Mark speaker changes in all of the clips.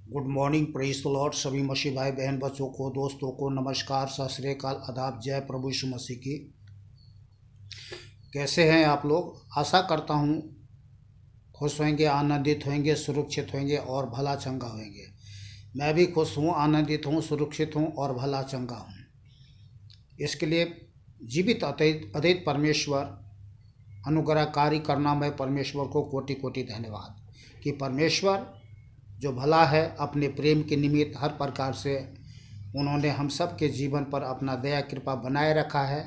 Speaker 1: Good morning, praise the Lord. सभी मसीह भाई बहन बच्चों को, दोस्तों को नमस्कार, सत श्री अकाल, आदाब, जय प्रभु यीशु मसीह की। कैसे हैं आप लोग? आशा करता हूँ खुश होंगे, आनंदित होंगे, सुरक्षित होंगे और भला चंगा होंगे। मैं भी खुश हूँ, आनंदित हूँ, सुरक्षित हूँ और भला चंगा हूँ। इसके लिए जीवित अद्वैत परमेश्वर अनुग्रहकारी करुणामय परमेश्वर को कोटि कोटि धन्यवाद कि परमेश्वर जो भला है, अपने प्रेम के निमित्त हर प्रकार से उन्होंने हम सब के जीवन पर अपना दया कृपा बनाए रखा है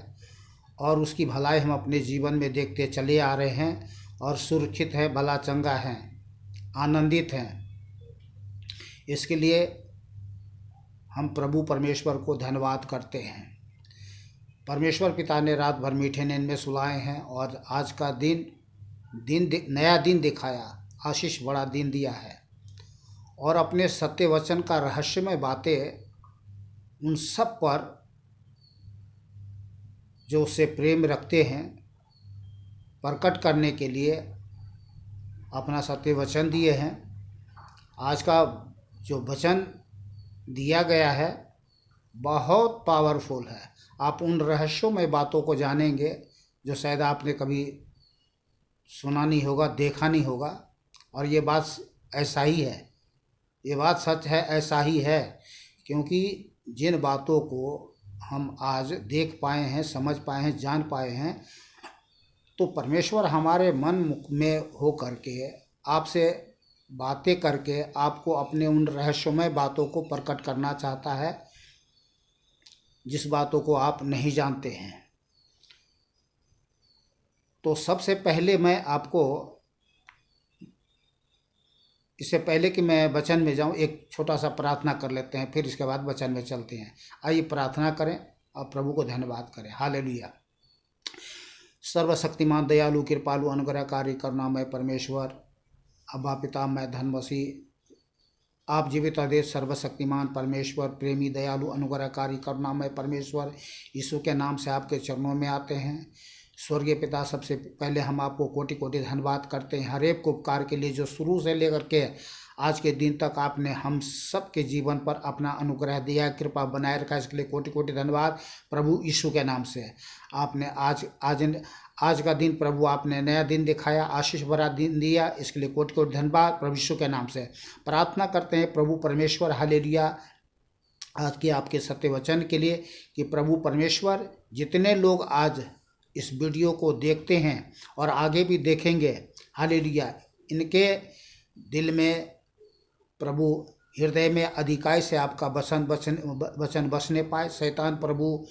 Speaker 1: और उसकी भलाई हम अपने जीवन में देखते चले आ रहे हैं और सुरक्षित है, भला चंगा हैं, आनंदित हैं। इसके लिए हम प्रभु परमेश्वर को धन्यवाद करते हैं। परमेश्वर पिता ने रात भर मीठे नींद में सुलाए हैं और आज का नया दिन दिखाया, आशीष बड़ा दिन दिया है और अपने सत्य वचन का रहस्यमय बातें उन सब पर जो उससे प्रेम रखते हैं प्रकट करने के लिए अपना सत्य वचन दिए हैं। आज का जो वचन दिया गया है बहुत पावरफुल है। आप उन रहस्यमय बातों को जानेंगे जो शायद आपने कभी सुना नहीं होगा, देखा नहीं होगा। और ये बात ऐसा ही है, ये बात सच है, ऐसा ही है, क्योंकि जिन बातों को हम आज देख पाए हैं, समझ पाए हैं, जान पाए हैं, तो परमेश्वर हमारे मन में हो करके आपसे बातें करके आपको अपने उन रहस्यमय बातों को प्रकट करना चाहता है जिस बातों को आप नहीं जानते हैं। तो सबसे पहले मैं आपको, इससे पहले कि मैं वचन में जाऊं, एक छोटा सा प्रार्थना कर लेते हैं, फिर इसके बाद वचन में चलते हैं। आइए प्रार्थना करें और प्रभु को धन्यवाद करें। हालेलुया। सर्वशक्तिमान, दयालु, कृपालु, अनुग्रहकारी, करुणामय परमेश्वर, अब्बा पिता, मैं धनवसी, आप जीवित अद्वैत सर्वशक्तिमान परमेश्वर, प्रेमी, दयालु, अनुग्रहकारी, करुणामय परमेश्वर, यीशु के नाम से आपके चरणों में आते हैं। स्वर्गीय पिता, सबसे पहले हम आपको कोटि कोटि धन्यवाद करते हैं हर एक उपकार के लिए जो शुरू से लेकर के आज के दिन तक आपने हम सब के जीवन पर अपना अनुग्रह दिया, कृपा बनाए रखा। इसके लिए कोटि कोटि धन्यवाद प्रभु यीशु के नाम से। आपने आज का दिन प्रभु आपने नया दिन दिखाया, आशीष भरा दिन दिया, इसके लिए कोटि कोटि धन्यवाद प्रभु यीशु के नाम से। प्रार्थना करते हैं प्रभु परमेश्वर, हालेलुया, आज के आपके सत्य वचन के लिए कि प्रभु परमेश्वर जितने लोग आज इस वीडियो को देखते हैं और आगे भी देखेंगे, हालेलुया, इनके दिल में प्रभु हृदय में अधिकाई से आपका वचन बसने पाए। शैतान प्रभु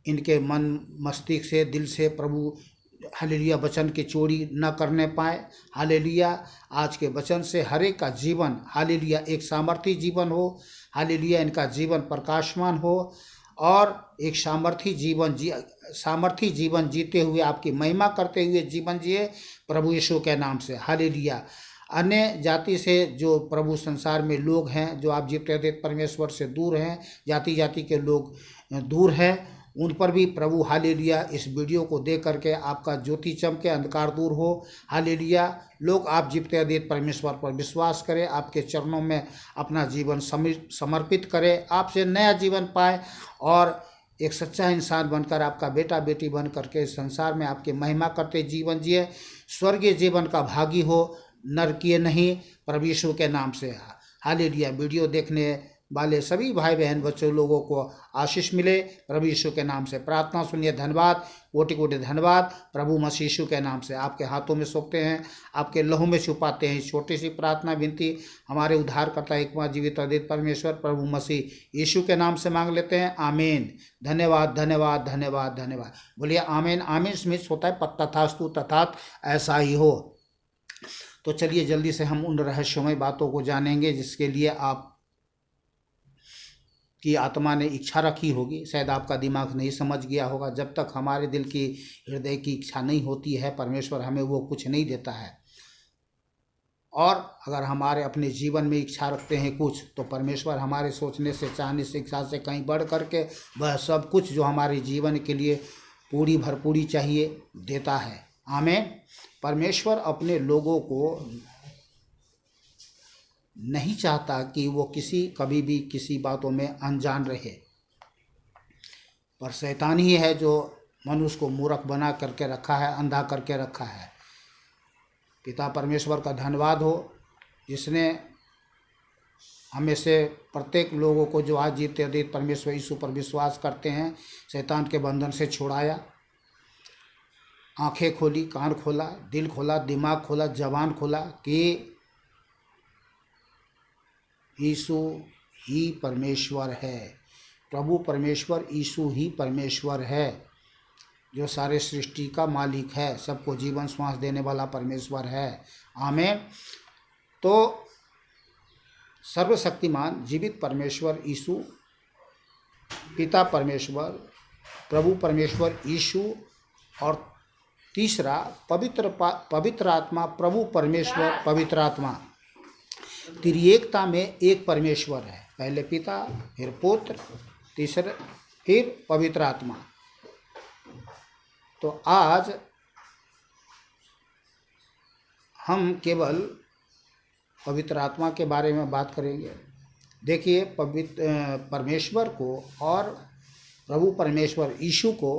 Speaker 1: इनके मन मस्तिष्क से, दिल से प्रभु हालेलुया वचन की चोरी न करने पाए। हालेलुया, आज के वचन से हर एक का जीवन हालेलुया एक सामर्थी जीवन हो। हालेलुया, इनका जीवन प्रकाशमान हो और एक सामर्थी जीवन जीते हुए आपकी महिमा करते हुए जीवन जिए प्रभु यीशु के नाम से। हालेलुया। अन्य जाति से जो प्रभु संसार में लोग हैं, जो आप जीवित अद्वैत परमेश्वर से दूर हैं, जाति के लोग दूर हैं, उन पर भी प्रभु हालेलुया इस वीडियो को देख करके आपका ज्योति चमके, अंधकार दूर हो। हालेलुया, लोग आप जीवित अद्वैत परमेश्वर पर विश्वास करें, आपके चरणों में अपना जीवन समर्पित करें, आपसे नया जीवन पाए और एक सच्चा इंसान बनकर, आपका बेटा बेटी बन करके संसार में आपकी महिमा करते जीवन जिए, स्वर्गीय जीवन का भागी हो, नरकीय नहीं, प्रभु यीशु के नाम से। हालेलुया। वीडियो देखने वाले सभी भाई बहन बच्चों लोगों को आशीष मिले प्रभु यीशु के नाम से। प्रार्थना सुनिए, धन्यवाद, कोटि कोटि धन्यवाद प्रभु मसीह यीशु के नाम से। आपके हाथों में सौंपते हैं, आपके लहू में छुपाते हैं। छोटी सी प्रार्थना विनती हमारे उद्धारकर्ता एकमात्र जीवित अद्वैत परमेश्वर प्रभु मसीह यीशु के नाम से मांग लेते हैं, आमीन। धन्यवाद धन्यवाद धन्यवाद धन्यवाद। बोलिए आमीन। आमीन स्मिथ होता है तथास्तु, तथात ऐसा ही हो। तो चलिए जल्दी से हम उन रहस्यमय बातों को जानेंगे जिसके लिए आप की आत्मा ने इच्छा रखी होगी। शायद आपका दिमाग नहीं समझ गया होगा। जब तक हमारे दिल की, हृदय की इच्छा नहीं होती है, परमेश्वर हमें वो कुछ नहीं देता है। और अगर हमारे अपने जीवन में इच्छा रखते हैं कुछ, तो परमेश्वर हमारे सोचने से, चाहने से, इच्छा से कहीं बढ़ करके वह सब कुछ जो हमारे जीवन के लिए पूरी भरपूरी चाहिए देता है। आमीन। परमेश्वर अपने लोगों को नहीं चाहता कि वो कभी भी किसी बातों में अनजान रहे, पर शैतान ही है जो मनुष्य को मूर्ख बना करके रखा है, अंधा करके रखा है। पिता परमेश्वर का धन्यवाद हो जिसने हमें से प्रत्येक लोगों को जो आज जीते अतीत परमेश्वर यीशु पर विश्वास करते हैं शैतान के बंधन से छुड़ाया, आंखें खोली, कान खोला, दिल खोला, दिमाग खोला, जबान खोला कि यीशु ही परमेश्वर है। प्रभु परमेश्वर यीशु ही परमेश्वर है जो सारे सृष्टि का मालिक है, सबको जीवन श्वास देने वाला परमेश्वर है। आमीन। तो सर्वशक्तिमान जीवित परमेश्वर यीशु, पिता परमेश्वर, प्रभु परमेश्वर यीशु और तीसरा पवित्र आत्मा, प्रभु परमेश्वर पवित्र आत्मा, त्रिएकता में एक परमेश्वर है। पहले पिता, फिर पुत्र, तीसरे फिर पवित्र आत्मा। तो आज हम केवल पवित्र आत्मा के बारे में बात करेंगे। देखिए, परमेश्वर को और प्रभु परमेश्वर यीशु को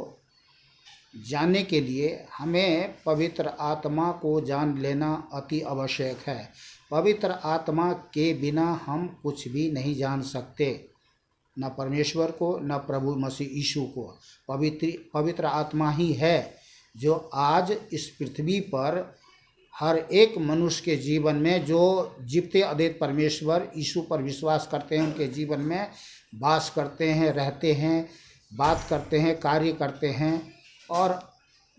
Speaker 1: जानने के लिए हमें पवित्र आत्मा को जान लेना अति आवश्यक है। पवित्र आत्मा के बिना हम कुछ भी नहीं जान सकते, न परमेश्वर को न प्रभु मसीह यीशु को। पवित्र आत्मा ही है जो आज इस पृथ्वी पर हर एक मनुष्य के जीवन में, जो जीवते अद्वैत परमेश्वर यीशु पर विश्वास करते हैं, उनके जीवन में वास करते हैं, रहते हैं, बात करते हैं, कार्य करते हैं और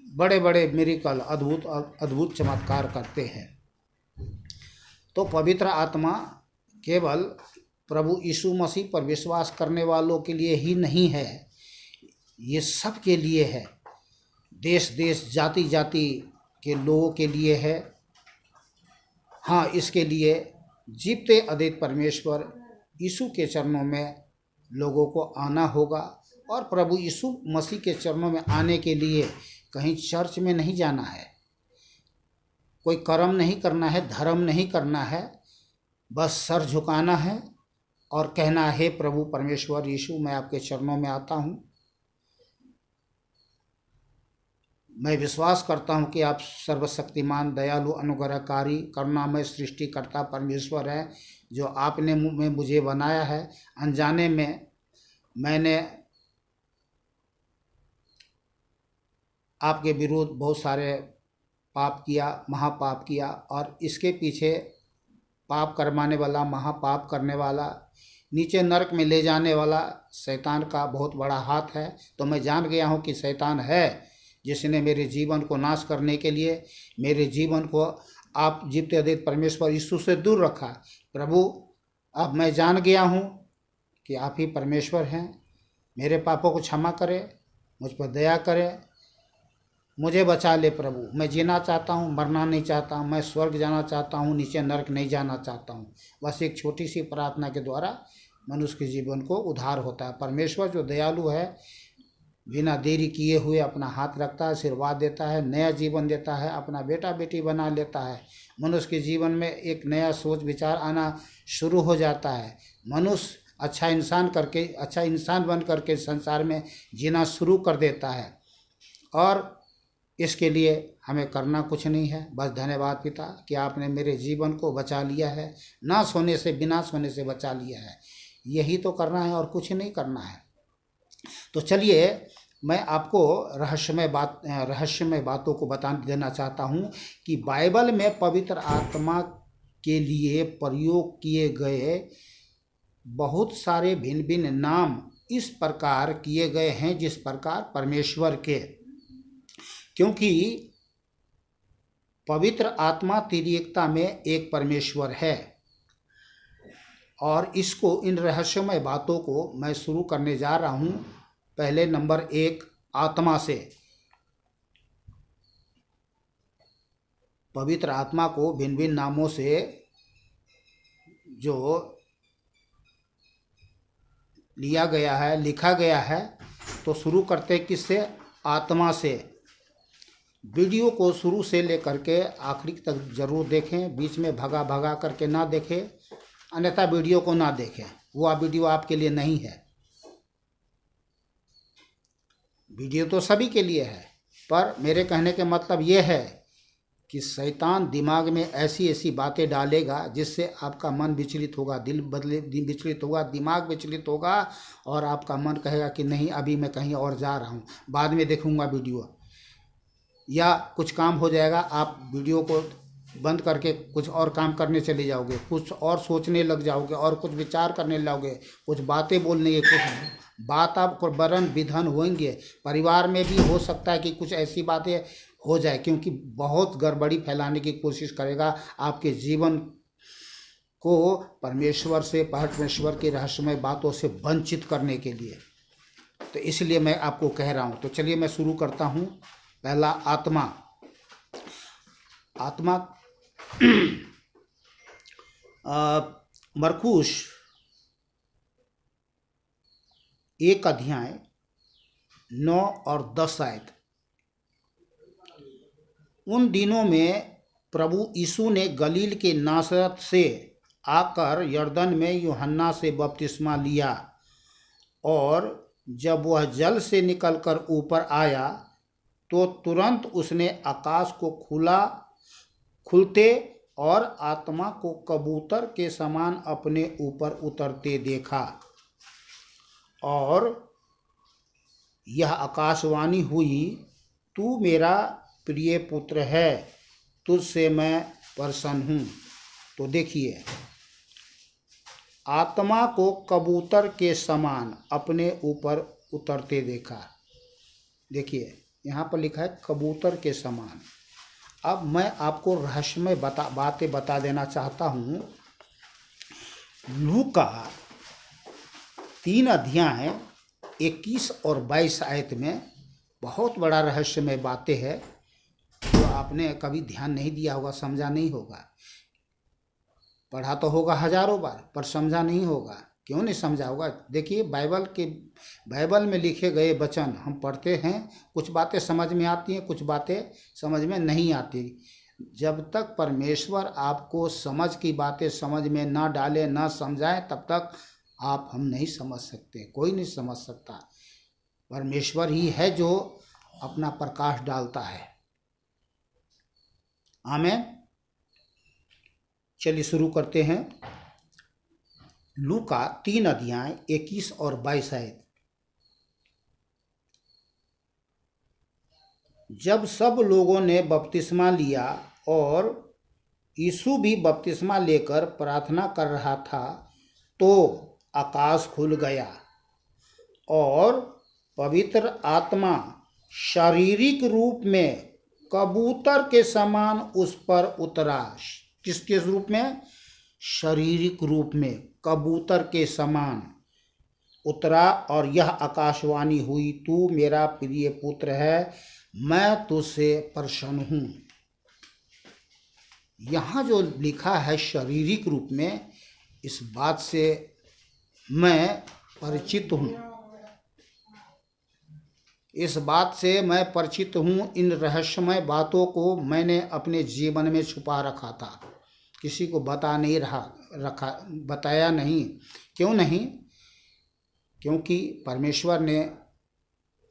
Speaker 1: बड़े बड़े मिरेकल, अद्भुत चमत्कार करते हैं। तो पवित्र आत्मा केवल प्रभु यीशु मसीह पर विश्वास करने वालों के लिए ही नहीं है, ये सब के लिए है। देश देश, जाति जाति के लोगों के लिए है। हाँ, इसके लिए जीवते अद्वैत परमेश्वर यीशु के चरणों में लोगों को आना होगा। और प्रभु यीशु मसीह के चरणों में आने के लिए कहीं चर्च में नहीं जाना है, कोई कर्म नहीं करना है, धर्म नहीं करना है, बस सर झुकाना है और कहना है, प्रभु परमेश्वर यीशु, मैं आपके चरणों में आता हूँ। मैं विश्वास करता हूँ कि आप सर्वशक्तिमान, दयालु, अनुग्रहकारी, करुणामय सृष्टिकर्ता परमेश्वर हैं, जो आपने मुझे बनाया है। अनजाने में मैंने आपके विरुद्ध बहुत सारे पाप किया, महापाप किया, और इसके पीछे पाप करवाने वाला, महापाप करने वाला, नीचे नरक में ले जाने वाला शैतान का बहुत बड़ा हाथ है। तो मैं जान गया हूँ कि शैतान है जिसने मेरे जीवन को नाश करने के लिए मेरे जीवन को आप जीवते अद्वैत परमेश्वर यीशु से दूर रखा। प्रभु, अब मैं जान गया हूँ कि आप ही परमेश्वर हैं। मेरे पापों को क्षमा करें, मुझ पर दया करें, मुझे बचा ले प्रभु। मैं जीना चाहता हूँ, मरना नहीं चाहता हूँ, मैं स्वर्ग जाना चाहता हूँ, नीचे नरक नहीं जाना चाहता हूँ। बस एक छोटी सी प्रार्थना के द्वारा मनुष्य के जीवन को उद्धार होता है। परमेश्वर जो दयालु है, बिना देरी किए हुए अपना हाथ रखता है, आशीर्वाद देता है, नया जीवन देता है, अपना बेटा बेटी बना लेता है। मनुष्य के जीवन में एक नया सोच विचार आना शुरू हो जाता है। मनुष्य अच्छा इंसान बन करके संसार में जीना शुरू कर देता है। और इसके लिए हमें करना कुछ नहीं है, बस धन्यवाद पिता कि आपने मेरे जीवन को बचा लिया है, नाश होने से, विनाश होने से बचा लिया है। यही तो करना है और कुछ नहीं करना है। तो चलिए, मैं आपको रहस्यमय बातों को बता देना चाहता हूँ कि बाइबल में पवित्र आत्मा के लिए प्रयोग किए गए बहुत सारे भिन्न भिन्न नाम इस प्रकार किए गए हैं जिस प्रकार परमेश्वर के, क्योंकि पवित्र आत्मा त्रिएकता में एक परमेश्वर है। और इन रहस्यमय बातों को मैं शुरू करने जा रहा हूँ। पहले नंबर 1, आत्मा से। पवित्र आत्मा को भिन्न भिन्न नामों से जो लिया गया है, लिखा गया है, तो शुरू करते किससे? आत्मा से। वीडियो को शुरू से लेकर के आखिरी तक जरूर देखें, बीच में भगा करके ना देखें, अन्यथा वीडियो को ना देखें, वो वीडियो आपके लिए नहीं है। वीडियो तो सभी के लिए है, पर मेरे कहने के मतलब ये है कि शैतान दिमाग में ऐसी ऐसी बातें डालेगा जिससे आपका मन विचलित होगा, विचलित होगा, दिमाग विचलित होगा, और आपका मन कहेगा कि नहीं अभी मैं कहीं और जा रहा हूँ, बाद में देखूँगा वीडियो, या कुछ काम हो जाएगा, आप वीडियो को बंद करके कुछ और काम करने चले जाओगे, कुछ और सोचने लग जाओगे, और कुछ विचार करने लगोगे, कुछ बातें बोलने के, कुछ बात आपको वरन विधन होंगे। परिवार में भी हो सकता है कि कुछ ऐसी बातें हो जाए, क्योंकि बहुत गड़बड़ी फैलाने की कोशिश करेगा आपके जीवन को परमेश्वर के रहस्यमय बातों से वंचित करने के लिए। तो इसलिए मैं आपको कह रहा हूँ। तो चलिए मैं शुरू करता हूँ। पहला, आत्मा। मरकुस 1 अध्याय 9 और 10 आयत। उन दिनों में प्रभु यीशु ने गलील के नासरत से आकर यरदन में यूहन्ना से बपतिस्मा लिया, और जब वह जल से निकलकर ऊपर आया तो तुरंत उसने आकाश को खुलते और आत्मा को कबूतर के समान अपने ऊपर उतरते देखा, और यह आकाशवाणी हुई, तू मेरा प्रिय पुत्र है, तुझसे मैं प्रसन्न हूँ। तो देखिए, आत्मा को कबूतर के समान अपने ऊपर उतरते देखा। देखिए यहाँ पर लिखा है कबूतर के समान। अब मैं आपको रहस्यमय बातें बता देना चाहता हूँ। लूका 3 अध्याय 21 और 22 आयत में बहुत बड़ा रहस्यमय बातें हैं जो आपने कभी ध्यान नहीं दिया होगा, समझा नहीं होगा। पढ़ा तो होगा हजारों बार, पर समझा नहीं होगा। क्यों नहीं समझा होगा? देखिए, बाइबल में लिखे गए वचन हम पढ़ते हैं, कुछ बातें समझ में आती हैं, कुछ बातें समझ में नहीं आती। जब तक परमेश्वर आपको समझ की बातें समझ में ना डाले, ना समझाए, तब तक आप हम नहीं समझ सकते, कोई नहीं समझ सकता। परमेश्वर ही है जो अपना प्रकाश डालता है। आमीन। चलिए शुरू करते हैं। लूका 3 अध्याय 21 और 22 आयत। जब सब लोगों ने बपतिस्मा लिया और यीशु भी बपतिस्मा लेकर प्रार्थना कर रहा था, तो आकाश खुल गया और पवित्र आत्मा शारीरिक रूप में कबूतर के समान उस पर उतरा। किसके रूप में? शारीरिक रूप में कबूतर के समान उतरा, और यह आकाशवाणी हुई, तू मेरा प्रिय पुत्र है, मैं तुझसे प्रसन्न हूँ। यहाँ जो लिखा है शारीरिक रूप में, इस बात से मैं परिचित हूँ, इस बात से मैं परिचित हूँ। इन रहस्यमय बातों को मैंने अपने जीवन में छुपा रखा था, किसी को बताया नहीं। क्यों नहीं? क्योंकि परमेश्वर ने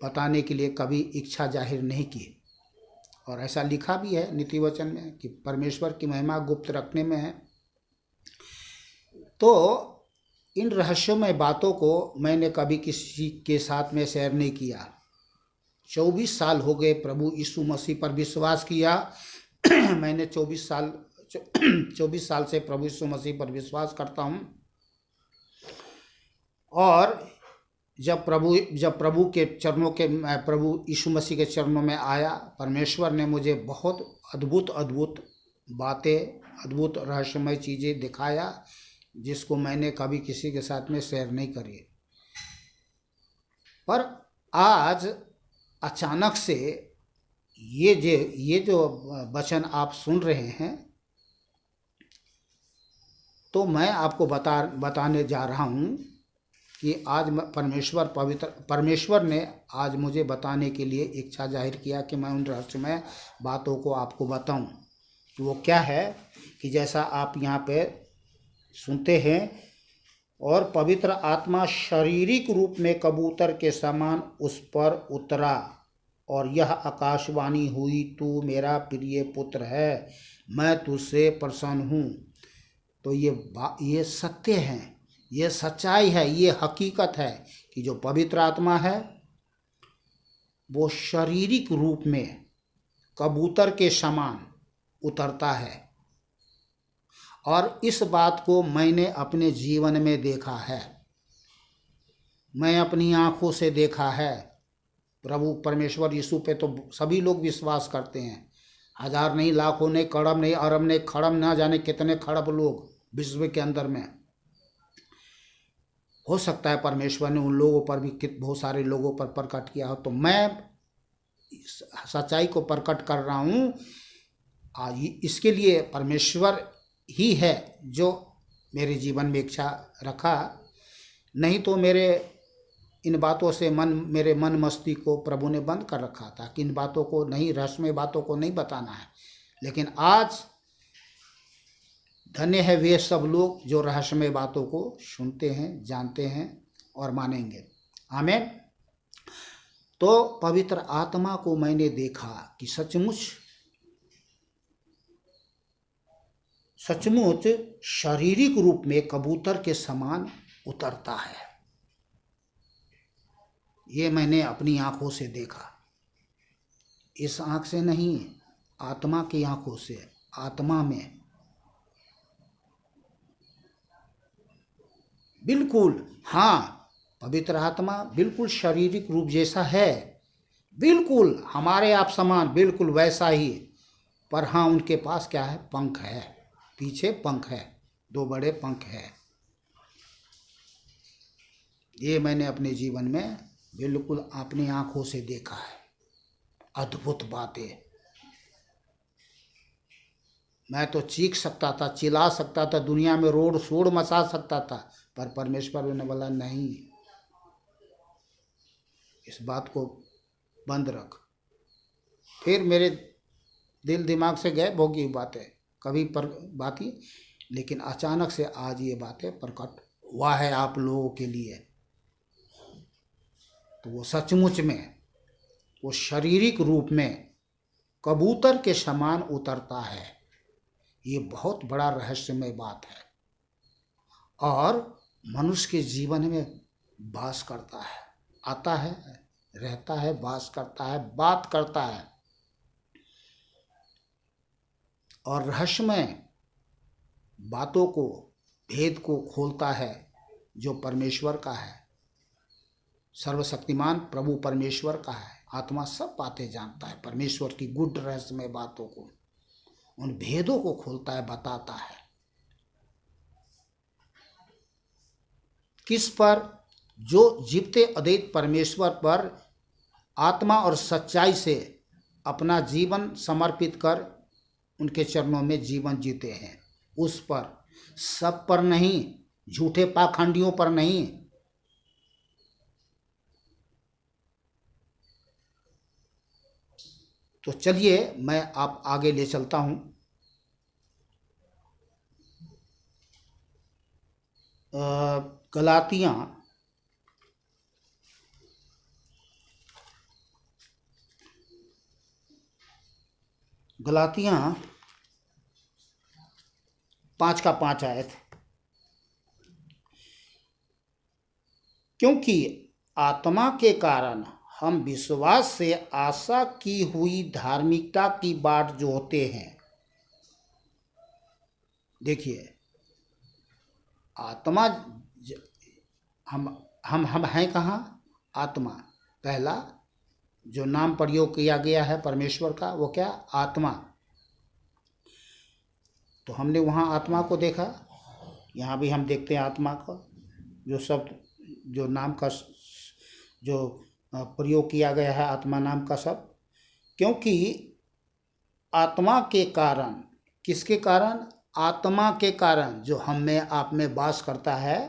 Speaker 1: बताने के लिए कभी इच्छा जाहिर नहीं की, और ऐसा लिखा भी है नीति वचन में कि परमेश्वर की महिमा गुप्त रखने में है। तो इन रहस्यमय बातों को मैंने कभी किसी के साथ में शेयर नहीं किया। 24 साल हो गए प्रभु यीशु मसीह पर विश्वास किया। मैंने 24 साल से प्रभु यीशु मसीह पर विश्वास करता हूँ, और जब प्रभु के चरणों के प्रभु यीशु मसीह के चरणों में आया, परमेश्वर ने मुझे बहुत अद्भुत बातें, अद्भुत रहस्यमय चीज़ें दिखाया, जिसको मैंने कभी किसी के साथ में शेयर नहीं करी। पर आज अचानक से ये जो वचन आप सुन रहे हैं, तो मैं आपको बताने जा रहा हूँ कि आज परमेश्वर ने आज मुझे बताने के लिए इच्छा जाहिर किया कि मैं उन रहस्यमय बातों को आपको बताऊं। कि वो क्या है कि जैसा आप यहाँ पे सुनते हैं। और पवित्र आत्मा शारीरिक रूप में कबूतर के समान उस पर उतरा और यह आकाशवाणी हुई, तू मेरा प्रिय पुत्र है, मैं तुझसे प्रसन्न हूँ। तो ये सत्य है, ये सच्चाई है, ये हकीकत है कि जो पवित्र आत्मा है वो शारीरिक रूप में कबूतर के समान उतरता है। और इस बात को मैंने अपने जीवन में देखा है, मैं अपनी आंखों से देखा है। प्रभु परमेश्वर यीशु पे तो सभी लोग विश्वास करते हैं, हजार नहीं, लाखों नहीं, करोड़ नहीं, अरब नहीं, खरब ना जाने कितने खरब लोग विश्व के अंदर में। हो सकता है परमेश्वर ने उन लोगों पर भी बहुत सारे लोगों पर प्रकट किया हो, तो मैं सच्चाई को प्रकट कर रहा हूँ। इसके लिए परमेश्वर ही है जो मेरे जीवन में इच्छा रखा, नहीं तो मेरे इन बातों से मेरे मन मस्ती को प्रभु ने बंद कर रखा था कि इन बातों को नहीं, रहस्यमय बातों को नहीं बताना है। लेकिन आज धन्य है वे सब लोग जो रहस्यमय बातों को सुनते हैं, जानते हैं और मानेंगे। आमीन। तो पवित्र आत्मा को मैंने देखा कि सचमुच शारीरिक रूप में कबूतर के समान उतरता है। ये मैंने अपनी आंखों से देखा, इस आंख से नहीं, आत्मा की आंखों से, आत्मा में बिल्कुल। हाँ, पवित्र आत्मा बिल्कुल शारीरिक रूप जैसा है, बिल्कुल हमारे आप समान, बिल्कुल वैसा ही। पर हाँ, उनके पास क्या है? पंख है, पीछे पंख है, दो बड़े पंख है। ये मैंने अपने जीवन में बिल्कुल अपनी आंखों से देखा है। अद्भुत बातें। मैं तो चीख सकता था, चिल्ला सकता था, दुनिया में रोड शोर मचा सकता था, पर परमेश्वर ने बोला नहीं, इस बात को बंद रख। फिर मेरे दिल दिमाग से गायब होगी बातें, कभी पर बाकी, लेकिन अचानक से आज ये बातें प्रकट हुआ है आप लोगों के लिए। तो वो सचमुच में वो शारीरिक रूप में कबूतर के समान उतरता है। ये बहुत बड़ा रहस्यमय बात है और मनुष्य के जीवन में वास करता है, आता है, रहता है, वास करता है, बात करता है और रहस्यमय बातों को, भेद को खोलता है जो परमेश्वर का है, सर्वशक्तिमान प्रभु परमेश्वर का है। आत्मा सब बातें जानता है, परमेश्वर की गुड रहस्यमय बातों को, उन भेदों को खोलता है, बताता है। किस पर? जो जीवते अद्वैत परमेश्वर पर आत्मा और सच्चाई से अपना जीवन समर्पित कर उनके चरणों में जीवन जीते हैं, उस पर, सब पर नहीं, झूठे पाखंडियों पर नहीं। तो चलिए मैं आप आगे ले चलता हूं। गलातियां गलातियां 5:5 आयत। क्योंकि आत्मा के कारण हम विश्वास से आशा की हुई धार्मिकता की बाट जोहते हैं। देखिए, आत्मा हम हैं कहाँ? आत्मा। पहला जो नाम प्रयोग किया गया है परमेश्वर का, वो क्या? आत्मा। तो हमने वहाँ आत्मा को देखा, यहाँ भी हम देखते हैं आत्मा को। जो शब्द, जो नाम का जो प्रयोग किया गया है, आत्मा नाम का शब्द। क्योंकि आत्मा के कारण, किसके कारण? आत्मा के कारण जो हम में, आप में वास करता है,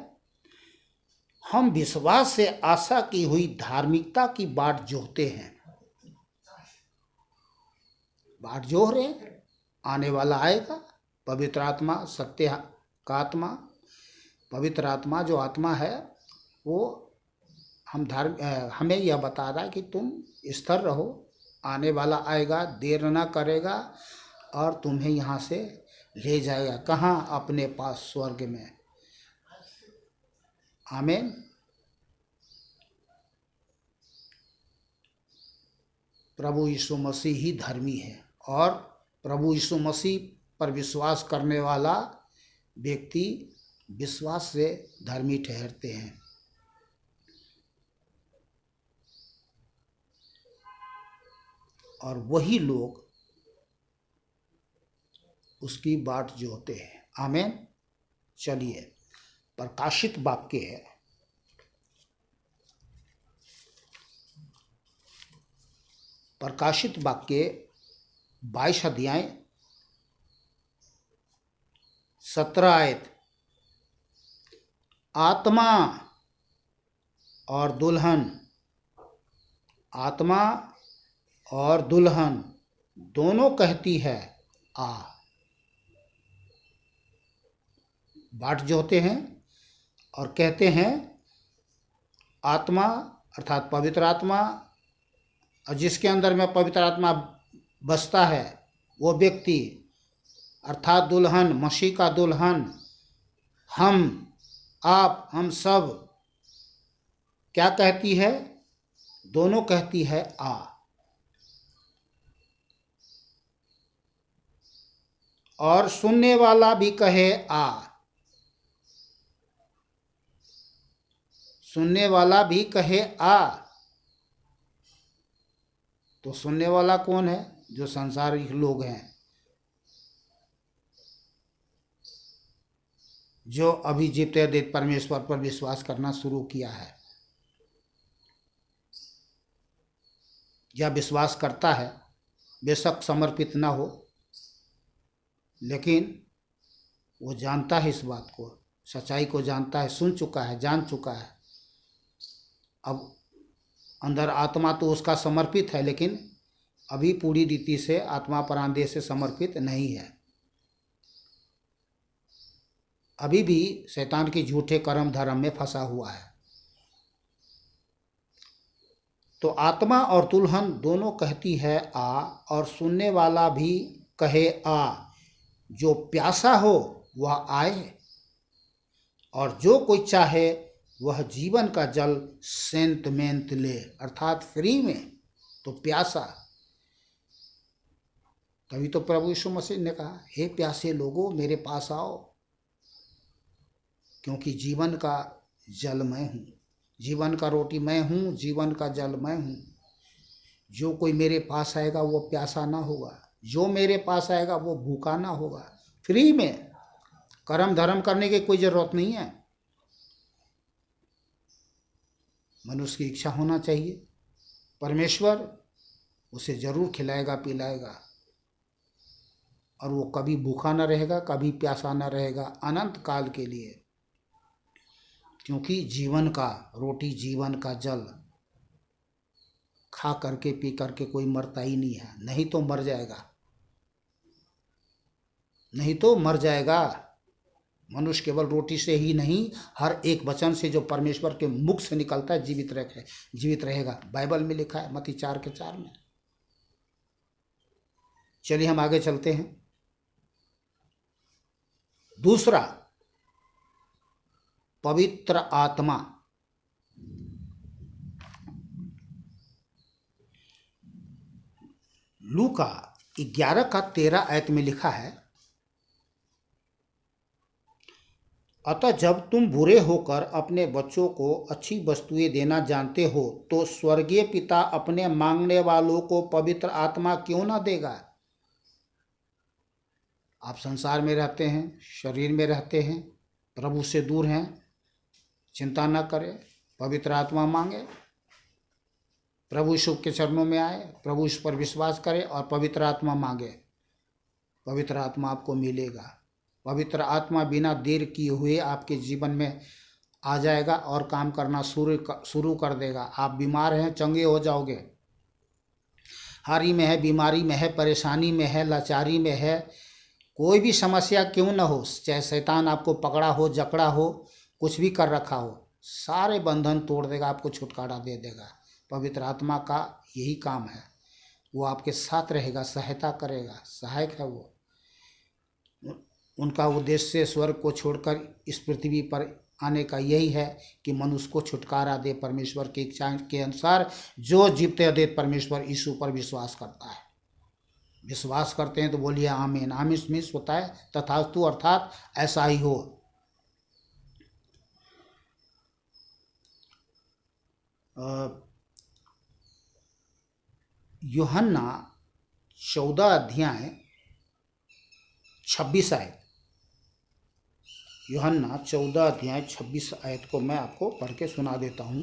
Speaker 1: हम विश्वास से आशा की हुई धार्मिकता की बाट जोहते हैं। बाट जोह रहे, आने वाला आएगा, पवित्र आत्मा, सत्य का आत्मा पवित्र आत्मा जो आत्मा है वो हमें यह बता रहा है कि तुम स्थिर रहो, आने वाला आएगा, देर न करेगा और तुम्हें यहाँ से ले जाएगा। कहाँ? अपने पास, स्वर्ग में। आमीन। प्रभु यीशु मसीह ही धर्मी है और प्रभु यीशु मसीह पर विश्वास करने वाला व्यक्ति विश्वास से धर्मी ठहरते हैं। और वही लोग उसकी बाट जोते हैं। आमीन। चलिए प्रकाशित वाक्य है, प्रकाशित वाक्य 22 अध्याय 17 आयत। आत्मा और दुल्हन, आत्मा और दुल्हन दोनों कहती है आ। बाट जोते हैं और कहते हैं, आत्मा अर्थात पवित्र आत्मा, और जिसके अंदर में पवित्र आत्मा बसता है वो व्यक्ति अर्थात दुल्हन, मसीह का दुल्हन, हम, आप, हम सब क्या कहती है? दोनों कहती है आ। और सुनने वाला भी कहे आ। सुनने वाला भी कहे आ। तो सुनने वाला कौन है? जो संसारिक लोग हैं, जो अभी जीते देत परमेश्वर पर विश्वास करना शुरू किया है या विश्वास करता है, बेशक समर्पित ना हो, लेकिन वो जानता है इस बात को, सच्चाई को जानता है, सुन चुका है, जान चुका है। अब अंदर आत्मा तो उसका समर्पित है, लेकिन अभी पूरी रीति से आत्मा परांदेह से समर्पित नहीं है। अभी भी शैतान के झूठे कर्म धर्म में फंसा हुआ है। तो आत्मा और दुल्हन दोनों कहती है आ, और सुनने वाला भी कहे आ। जो प्यासा हो वह आए, और जो कोई चाहे वह जीवन का जल सेंत मेंत ले, अर्थात फ्री में। तो प्यासा, तभी तो प्रभु यीशु मसीह ने कहा, हे प्यासे लोगों मेरे पास आओ, क्योंकि जीवन का जल मैं हूँ, जीवन का रोटी मैं हूँ, जीवन का जल मैं हूँ। जो कोई मेरे पास आएगा वो प्यासा ना होगा, जो मेरे पास आएगा वो भूखा ना होगा। फ्री में, कर्म धर्म करने की कोई ज़रूरत नहीं है। मनुष्य की इच्छा होना चाहिए, परमेश्वर उसे जरूर खिलाएगा पिलाएगा, और वो कभी भूखा ना रहेगा, कभी प्यासा ना रहेगा, अनंत काल के लिए। क्योंकि जीवन का रोटी, जीवन का जल खा करके पी करके कोई मरता ही नहीं है, नहीं तो मर जाएगा, नहीं तो मर जाएगा। मनुष्य केवल रोटी से ही नहीं, हर एक वचन से जो परमेश्वर के मुख से निकलता है जीवित रहेगा। बाइबल में लिखा है, मत्ती 4:4 में। चलिए हम आगे चलते हैं। दूसरा, पवित्र आत्मा। लूका 11:13 आयत में लिखा है, अतः जब तुम बुरे होकर अपने बच्चों को अच्छी वस्तुएं देना जानते हो, तो स्वर्गीय पिता अपने मांगने वालों को पवित्र आत्मा क्यों ना देगा। आप संसार में रहते हैं, शरीर में रहते हैं, प्रभु से दूर हैं, चिंता न करें, पवित्र आत्मा मांगे, प्रभु यीशु के चरणों में आए, प्रभु इस पर विश्वास करें और पवित्र आत्मा मांगे। पवित्र आत्मा आपको मिलेगा। पवित्र आत्मा बिना देर किए हुए आपके जीवन में आ जाएगा और काम करना शुरू कर देगा। आप बीमार हैं, चंगे हो जाओगे। हारी में है, बीमारी में है, परेशानी में है, लाचारी में है, कोई भी समस्या क्यों न हो, चाहे शैतान आपको पकड़ा हो, जकड़ा हो, कुछ भी कर रखा हो, सारे बंधन तोड़ देगा, आपको छुटकारा दे देगा। पवित्र आत्मा का यही काम है, वो आपके साथ रहेगा, सहायता करेगा, सहायक है वो। उनका उद्देश्य स्वर्ग को छोड़कर इस पृथ्वी पर आने का यही है कि मनुष्य को छुटकारा दे परमेश्वर की इच्छा के अनुसार। जो जीवते अद्वैत परमेश्वर यीशु पर विश्वास करता है, विश्वास करते हैं तो बोलिए आमीन। आमीन मीन्स होता है तथास्तु, अर्थात ऐसा ही हो। यूहन्ना 14 अध्याय 26 आयत, यूहन्ना 14 अध्याय 26 आयत को मैं आपको पढ़ के सुना देता हूँ।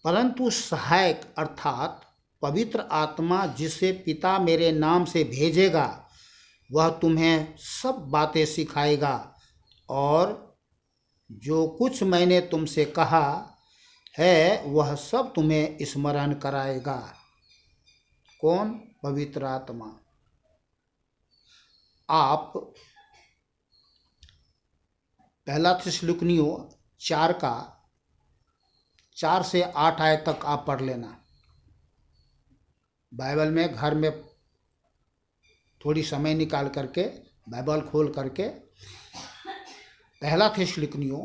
Speaker 1: परंतु सहायक अर्थात पवित्र आत्मा जिसे पिता मेरे नाम से भेजेगा, वह तुम्हें सब बातें सिखाएगा और जो कुछ मैंने तुमसे कहा है वह सब तुम्हें स्मरण कराएगा। कौन? पवित्र आत्मा। आप पहला थिस्सलुनीकियों 4 से 8 आयत तक आप पढ़ लेना। बाइबल में घर में थोड़ी समय निकाल करके बाइबल खोल करके पहला थिस्सलुनीकियों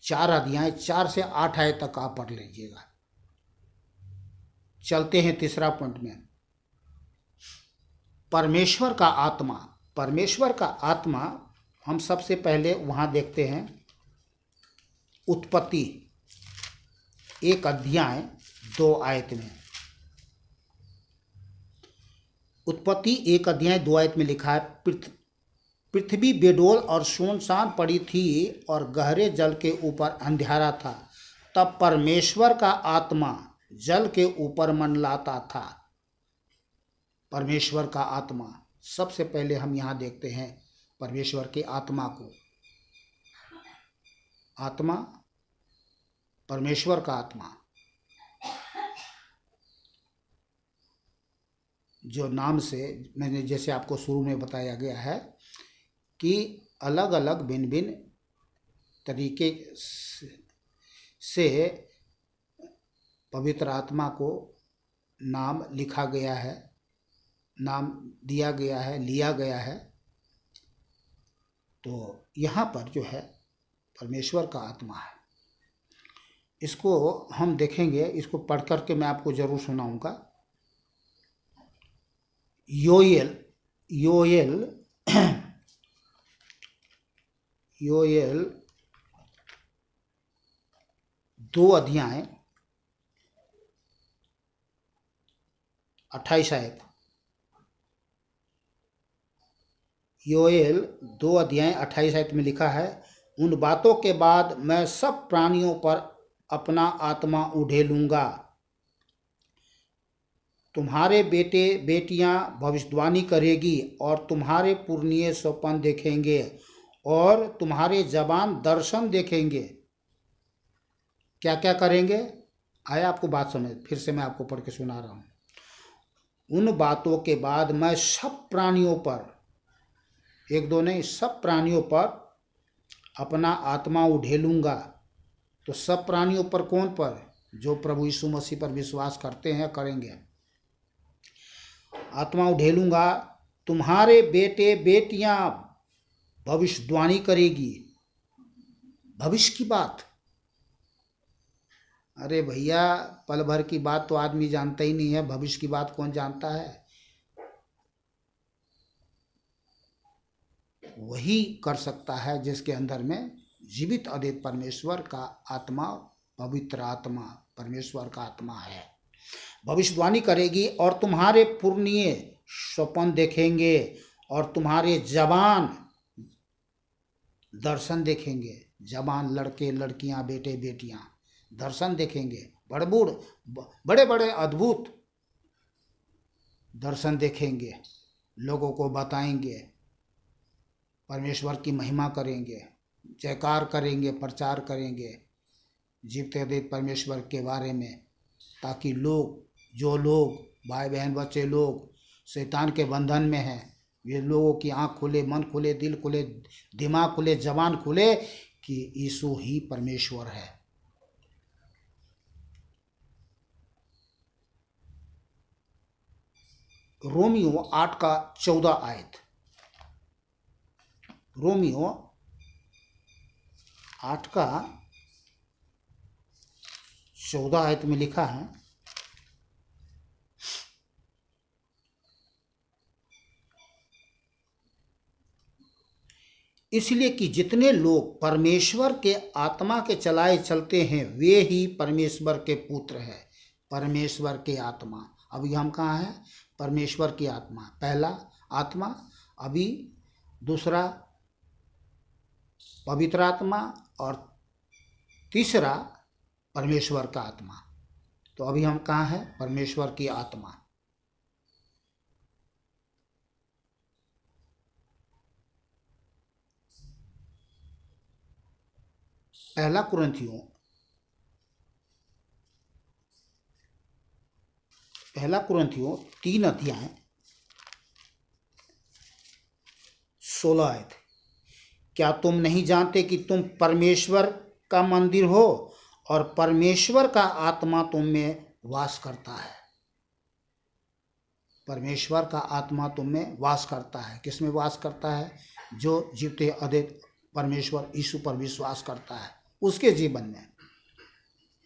Speaker 1: 4 अध्याय 4 से 8 आयत तक आप पढ़ लीजिएगा। चलते हैं तीसरा पॉइंट में, परमेश्वर का आत्मा। परमेश्वर का आत्मा हम सबसे पहले वहाँ देखते हैं उत्पत्ति 1 अध्याय 2 आयत में। उत्पत्ति 1 अध्याय 2 आयत में लिखा है, पृथ्वी बेडोल और सुनसान पड़ी थी और गहरे जल के ऊपर अंधेरा था। तब परमेश्वर का आत्मा जल के ऊपर मंडलाता था। परमेश्वर का आत्मा, सबसे पहले हम यहाँ देखते हैं परमेश्वर की आत्मा को। आत्मा, परमेश्वर का आत्मा, जो नाम से मैंने जैसे आपको शुरू में बताया गया है कि अलग अलग भिन्न भिन्न तरीके से पवित्र आत्मा को नाम लिखा गया है, नाम दिया गया है, लिया गया है। तो यहाँ पर जो है परमेश्वर का आत्मा है, इसको हम देखेंगे। इसको पढ़ करके मैं आपको जरूर सुनाऊंगा। योएल 2 अध्याय 28 आयत। योएल 2 अध्याय 28 आयत में लिखा है, उन बातों के बाद मैं सब प्राणियों पर अपना आत्मा उड़ेलूंगा। तुम्हारे बेटे बेटियां भविष्यवाणी करेगी और तुम्हारे पुरनिये स्वप्न देखेंगे और तुम्हारे जवान दर्शन देखेंगे। क्या क्या करेंगे? आया आपको बात समझ? फिर से मैं आपको पढ़ के सुना रहा हूँ। उन बातों के बाद मैं सब प्राणियों पर, एक दो नहीं, सब प्राणियों पर अपना आत्मा उड़ेलूंगा। तो सब प्राणियों पर कौन पर? जो प्रभु यीशु मसीह पर विश्वास करते हैं, करेंगे। आत्मा उड़ेलूंगा, तुम्हारे बेटे बेटियां भविष्यवाणी करेगी। भविष्य की बात, अरे भैया पल भर की बात तो आदमी जानता ही नहीं है, भविष्य की बात कौन जानता है? वही कर सकता है जिसके अंदर में जीवित अद्वैत परमेश्वर का आत्मा, पवित्र आत्मा, परमेश्वर का आत्मा है। भविष्यवाणी करेगी और तुम्हारे पुरनिये स्वप्न देखेंगे और तुम्हारे जवान दर्शन देखेंगे। जवान लड़के लड़कियां, बेटे बेटियां दर्शन देखेंगे। बड़े बड़े अद्भुत दर्शन देखेंगे, लोगों को बताएंगे, परमेश्वर की महिमा करेंगे, जयकार करेंगे, प्रचार करेंगे जीवते अद्वैत परमेश्वर के बारे में, ताकि जो लोग भाई बहन बच्चे लोग शैतान के बंधन में हैं। ये लोगों की आँख खुले, मन खुले, दिल खुले, दिमाग खुले, जबान खुले कि यीशु ही परमेश्वर है। रोमियो 8 का 14 आयत। रोमियो 8 का 14 आयत में लिखा है, इसलिए कि जितने लोग परमेश्वर के आत्मा के चलाए चलते हैं वे ही परमेश्वर के पुत्र हैं। परमेश्वर के आत्मा, अभी हम कहाँ हैं? परमेश्वर की आत्मा, पहला आत्मा, अभी दूसरा पवित्र आत्मा और तीसरा परमेश्वर का आत्मा। तो अभी हम कहाँ हैं? परमेश्वर की आत्मा। पहला कुरिन्थियों 3 अध्याय 16 आयत। क्या तुम नहीं जानते कि तुम परमेश्वर का मंदिर हो और परमेश्वर का आत्मा तुम में वास करता है? परमेश्वर का आत्मा तुम में वास करता है। किस में वास करता है? जो जीवते अद्वैत परमेश्वर यीशु पर विश्वास करता है उसके जीवन में।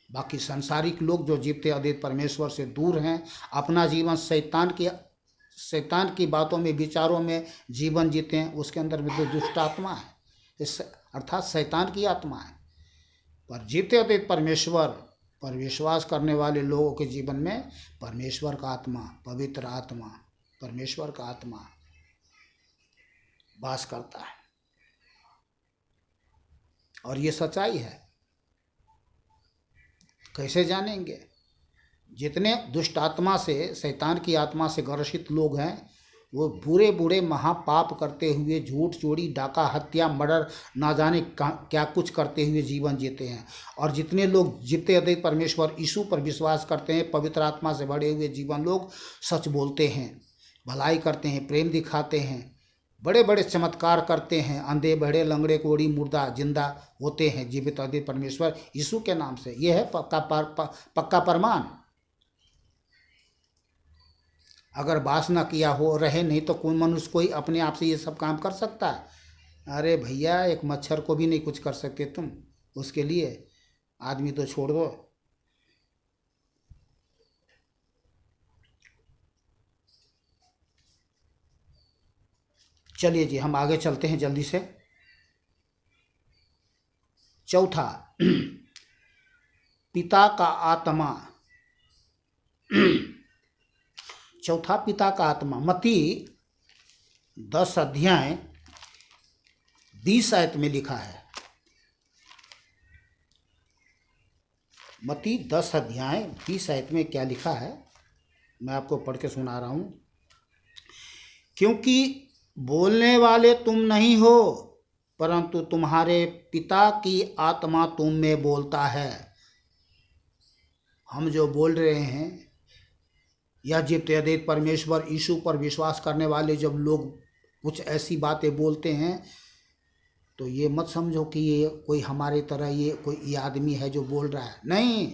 Speaker 1: बाकी सांसारिक लोग जो जीवते अद्वैत परमेश्वर से दूर हैं, अपना जीवन शैतान की बातों में, विचारों में जीवन जीते हैं, उसके अंदर भी तो दुष्ट आत्मा है, अर्थात शैतान की आत्मा है। पर जीवते अद्वैत परमेश्वर पर विश्वास करने वाले लोगों के जीवन में परमेश्वर का आत्मा, पवित्र आत्मा, परमेश्वर का आत्मा वास करता है। और ये सच्चाई है। कैसे जानेंगे? जितने दुष्ट आत्मा से, शैतान की आत्मा से ग्रसित लोग हैं, वो बुरे बुरे महापाप करते हुए, झूठ चोरी डाका हत्या मर्डर ना जाने क्या कुछ करते हुए जीवन जीते हैं। और जितने लोग जीते अद्वैत परमेश्वर यीशु पर विश्वास करते हैं, पवित्र आत्मा से भरे हुए जीवन लोग सच बोलते हैं, भलाई करते हैं, प्रेम दिखाते हैं, बड़े बड़े चमत्कार करते हैं, अंधे बहरे लंगड़े कोढ़ी मुर्दा जिंदा होते हैं जीवित अद्वैत परमेश्वर यीशु के नाम से। यह है पक्का प्रमाण। अगर वासना किया हो रहे नहीं तो कोई मनुष्य कोई अपने आप से ये सब काम कर सकता है? अरे भैया, एक मच्छर को भी नहीं कुछ कर सकते तुम, उसके लिए आदमी तो छोड़ दो। चलिए जी, हम आगे चलते हैं जल्दी से। चौथा, पिता का आत्मा। चौथा, पिता का आत्मा। मत्ती 10 अध्याय 20 आयत में लिखा है। मत्ती 10 अध्याय 20 आयत में क्या लिखा है, मैं आपको पढ़ के सुना रहा हूँ। क्योंकि बोलने वाले तुम नहीं हो, परंतु तुम्हारे पिता की आत्मा तुम में बोलता है। हम जो बोल रहे हैं, या जीवते अद्वैत परमेश्वर यीशु पर विश्वास करने वाले जब लोग कुछ ऐसी बातें बोलते हैं, तो ये मत समझो कि ये कोई हमारे तरह ये आदमी है जो बोल रहा है। नहीं,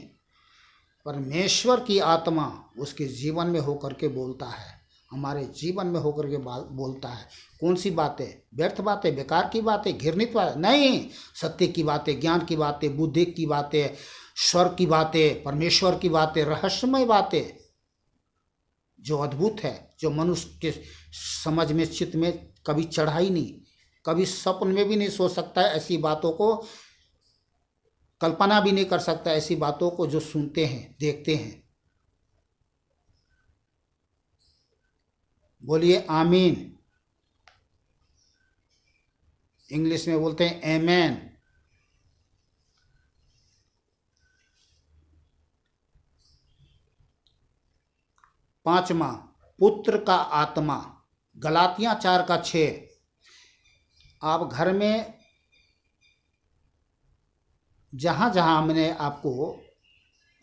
Speaker 1: परमेश्वर की आत्मा उसके जीवन में होकर के बोलता है, हमारे जीवन में होकर के बोलता है। कौन सी बातें? व्यर्थ बातें, बेकार की बातें, घृणित बातें नहीं, सत्य की बातें, ज्ञान की बातें, बुद्धि की बातें, स्वर्ग की बातें, परमेश्वर की बातें, रहस्यमय बातें जो अद्भुत है, जो मनुष्य के समझ में, चित्त में कभी चढ़ा ही नहीं, कभी स्वप्न में भी नहीं सोच सकता है ऐसी बातों को, कल्पना भी नहीं कर सकता ऐसी बातों को जो सुनते हैं, देखते हैं। बोलिए आमीन। इंग्लिश में बोलते हैं आमेन। पांचवा, पुत्र का आत्मा। गलातियां 4 का 6। आप घर में, जहाँ जहाँ हमने आपको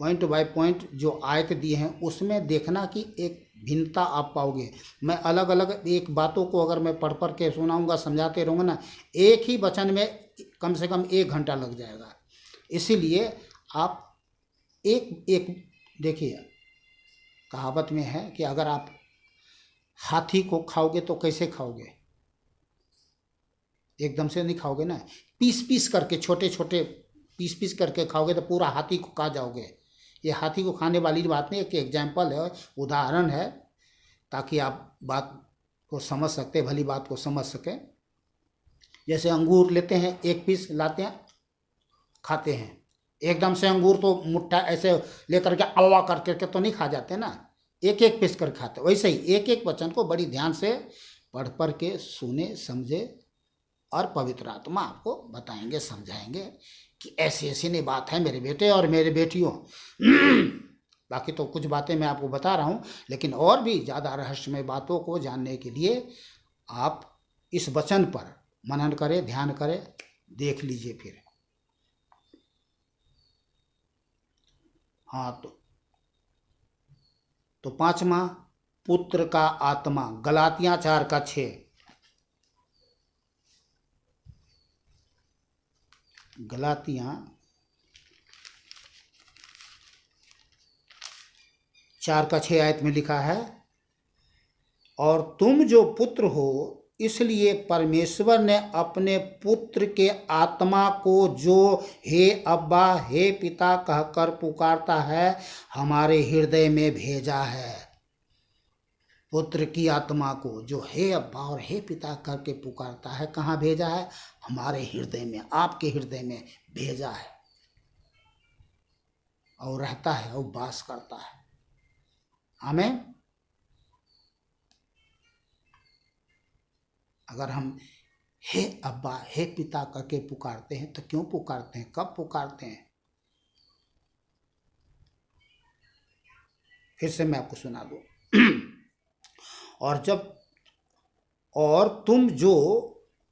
Speaker 1: पॉइंट बाय पॉइंट जो आयत दिए हैं उसमें देखना कि एक भिन्नता आप पाओगे। मैं अलग अलग एक बातों को अगर मैं पढ़ पढ़ के सुनाऊंगा, समझाते रहूँगा ना, एक ही वचन में कम से कम 1 घंटा लग जाएगा। इसीलिए आप एक एक देखिए, कहावत में है कि अगर आप हाथी को खाओगे तो कैसे खाओगे, एकदम से नहीं खाओगे ना, पीस पीस करके, छोटे छोटे पीस पीस करके खाओगे तो पूरा हाथी को खा जाओगे। ये हाथी को खाने वाली बात नहीं, एक एग्जाम्पल है, उदाहरण है, ताकि आप बात को समझ सकते, भली बात को समझ सके। जैसे अंगूर लेते हैं, एक पीस लाते हैं, खाते हैं, एकदम से अंगूर तो मुट्ठा ऐसे लेकर के अल्वा करके तो नहीं खा जाते ना, एक एक पीस कर खाते। वैसे ही एक एक वचन को बड़ी ध्यान से पढ़ पढ़ के सुने, समझे, और पवित्र आत्मा आपको बताएंगे, समझाएंगे कि ऐसी ऐसी नहीं बात है मेरे बेटे और मेरे बेटियों। बाकी तो कुछ बातें मैं आपको बता रहा हूँ, लेकिन और भी ज़्यादा रहस्यमय बातों को जानने के लिए आप इस वचन पर मनन करें, ध्यान करें, देख लीजिए फिर। हाँ, तो 5वां, पुत्र का आत्मा, गलातियाँ 4:6। गलातियाँ 4:6 आयत में लिखा है, और तुम जो पुत्र हो इसलिए परमेश्वर ने अपने पुत्र के आत्मा को, जो हे अब्बा हे पिता कहकर पुकारता है, हमारे हृदय में भेजा है। पुत्र की आत्मा को जो हे अब्बा और हे पिता करके पुकारता है, कहाँ भेजा है? हमारे हृदय में, आपके हृदय में भेजा है, और रहता है और वास करता है। आमीन। अगर हम हे अब्बा हे पिता करके पुकारते हैं तो क्यों पुकारते हैं, कब पुकारते हैं? फिर से मैं आपको सुना दूं। और तुम जो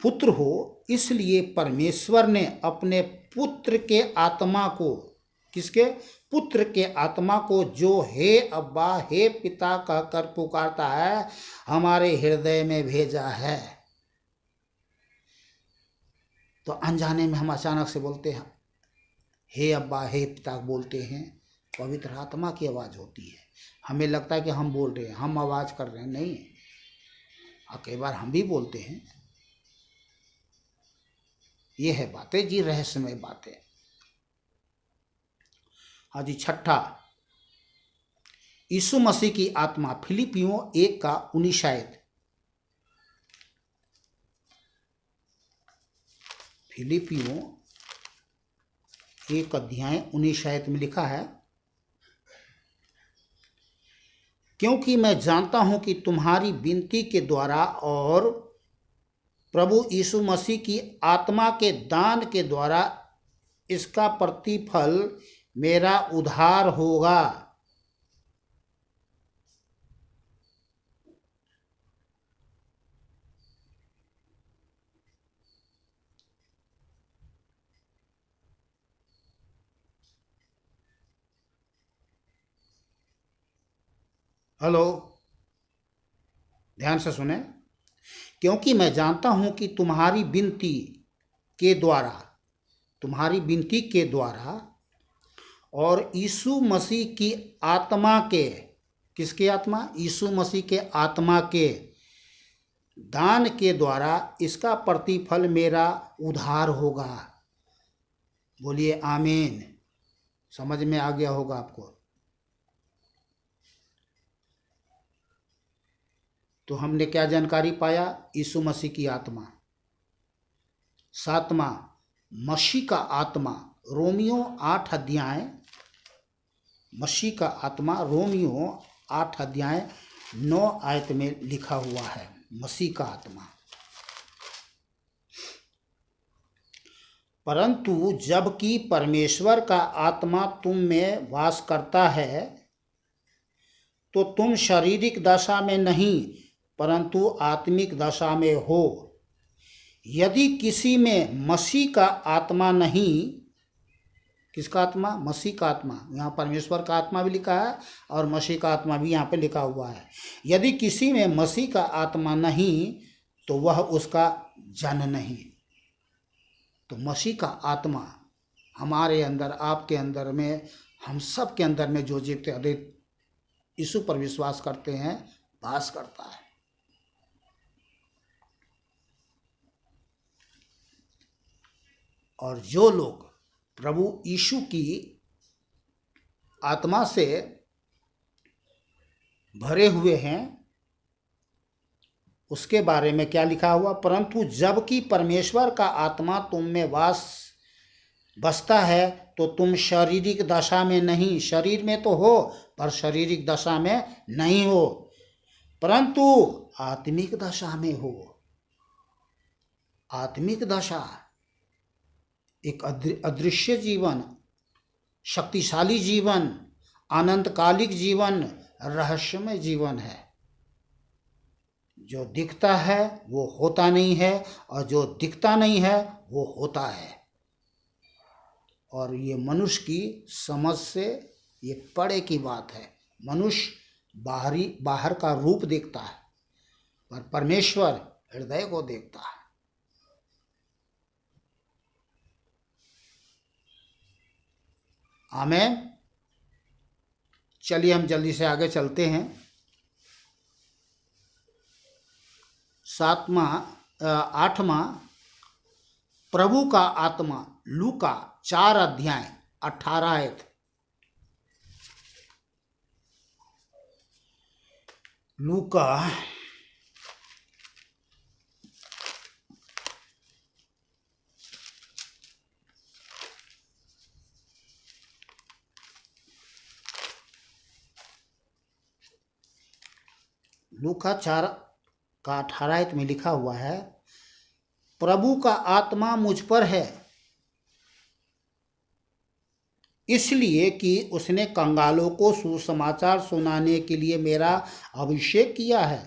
Speaker 1: पुत्र हो इसलिए परमेश्वर ने अपने पुत्र के आत्मा को, किसके? पुत्र के आत्मा को, जो हे अब्बा हे पिता कहकर पुकारता है, हमारे हृदय में भेजा है। तो अनजाने में हम अचानक से बोलते हैं हे अब्बा हे पिता, बोलते हैं, पवित्र आत्मा की आवाज़ होती है। हमें लगता है कि हम बोल रहे हैं, हम आवाज़ कर रहे हैं, नहीं। कई बार हम भी बोलते हैं। ये है बातें जी, रहस्यमय बातें। हाँ जी, 6, यीशु मसीह की आत्मा, फिलिपियों 1:19 आयत। फिलिपियों 1:19 आयत में लिखा है, क्योंकि मैं जानता हूं कि तुम्हारी विनती के द्वारा और प्रभु यीशु मसीह की आत्मा के दान के द्वारा इसका प्रतिफल मेरा उद्धार होगा। हेलो, ध्यान से सुने। क्योंकि मैं जानता हूं कि तुम्हारी विनती के द्वारा और यीशु मसीह की आत्मा के, किसकी आत्मा? यीशु मसीह के आत्मा के दान के द्वारा इसका प्रतिफल मेरा उद्धार होगा। बोलिए आमीन। समझ में आ गया होगा आपको। तो हमने क्या जानकारी पाया? यीशु मसीह की आत्मा। 7वां, मसीह का आत्मा, रोमियो 8:9। मसीह का आत्मा रोमियो 8:9 आयत में लिखा हुआ है, मसीह का आत्मा। परंतु जबकि परमेश्वर का आत्मा तुम में वास करता है तो तुम शारीरिक दशा में नहीं परंतु आत्मिक दशा में हो। यदि किसी में मसीह का आत्मा नहीं, किसका आत्मा? मसीह का आत्मा। यहाँ परमेश्वर का आत्मा भी लिखा है और मसीह का आत्मा भी यहाँ पे लिखा हुआ है। यदि किसी में मसीह का आत्मा नहीं तो वह उसका जन नहीं। तो मसीह का आत्मा हमारे अंदर, आपके अंदर में, हम सब के अंदर में जो जीवते अद्वैत यीशु पर विश्वास करते हैं वास करता है। और जो लोग प्रभु यीशु की आत्मा से भरे हुए हैं उसके बारे में क्या लिखा हुआ? परंतु जबकि परमेश्वर का आत्मा तुम में बसता है तो तुम शारीरिक दशा में नहीं, शरीर में तो हो पर शारीरिक दशा में नहीं हो, परंतु आत्मिक दशा में हो। आत्मिक दशा एक अदृश्य जीवन, शक्तिशाली जीवन, अनंतकालिक जीवन, रहस्यमय जीवन है। जो दिखता है वो होता नहीं है और जो दिखता नहीं है वो होता है। और ये मनुष्य की समझ से ये परे की बात है। मनुष्य बाहर का रूप देखता है पर परमेश्वर हृदय को देखता है। आमीन। चलिए हम जल्दी से आगे चलते हैं। 8वां प्रभु का आत्मा, लूका 4 अध्याय 18 आयत। लूका लूका 4 का 18 आयत में लिखा हुआ है, प्रभु का आत्मा मुझ पर है इसलिए कि उसने कंगालों को सुसमाचार सुनाने के लिए मेरा अभिषेक किया है।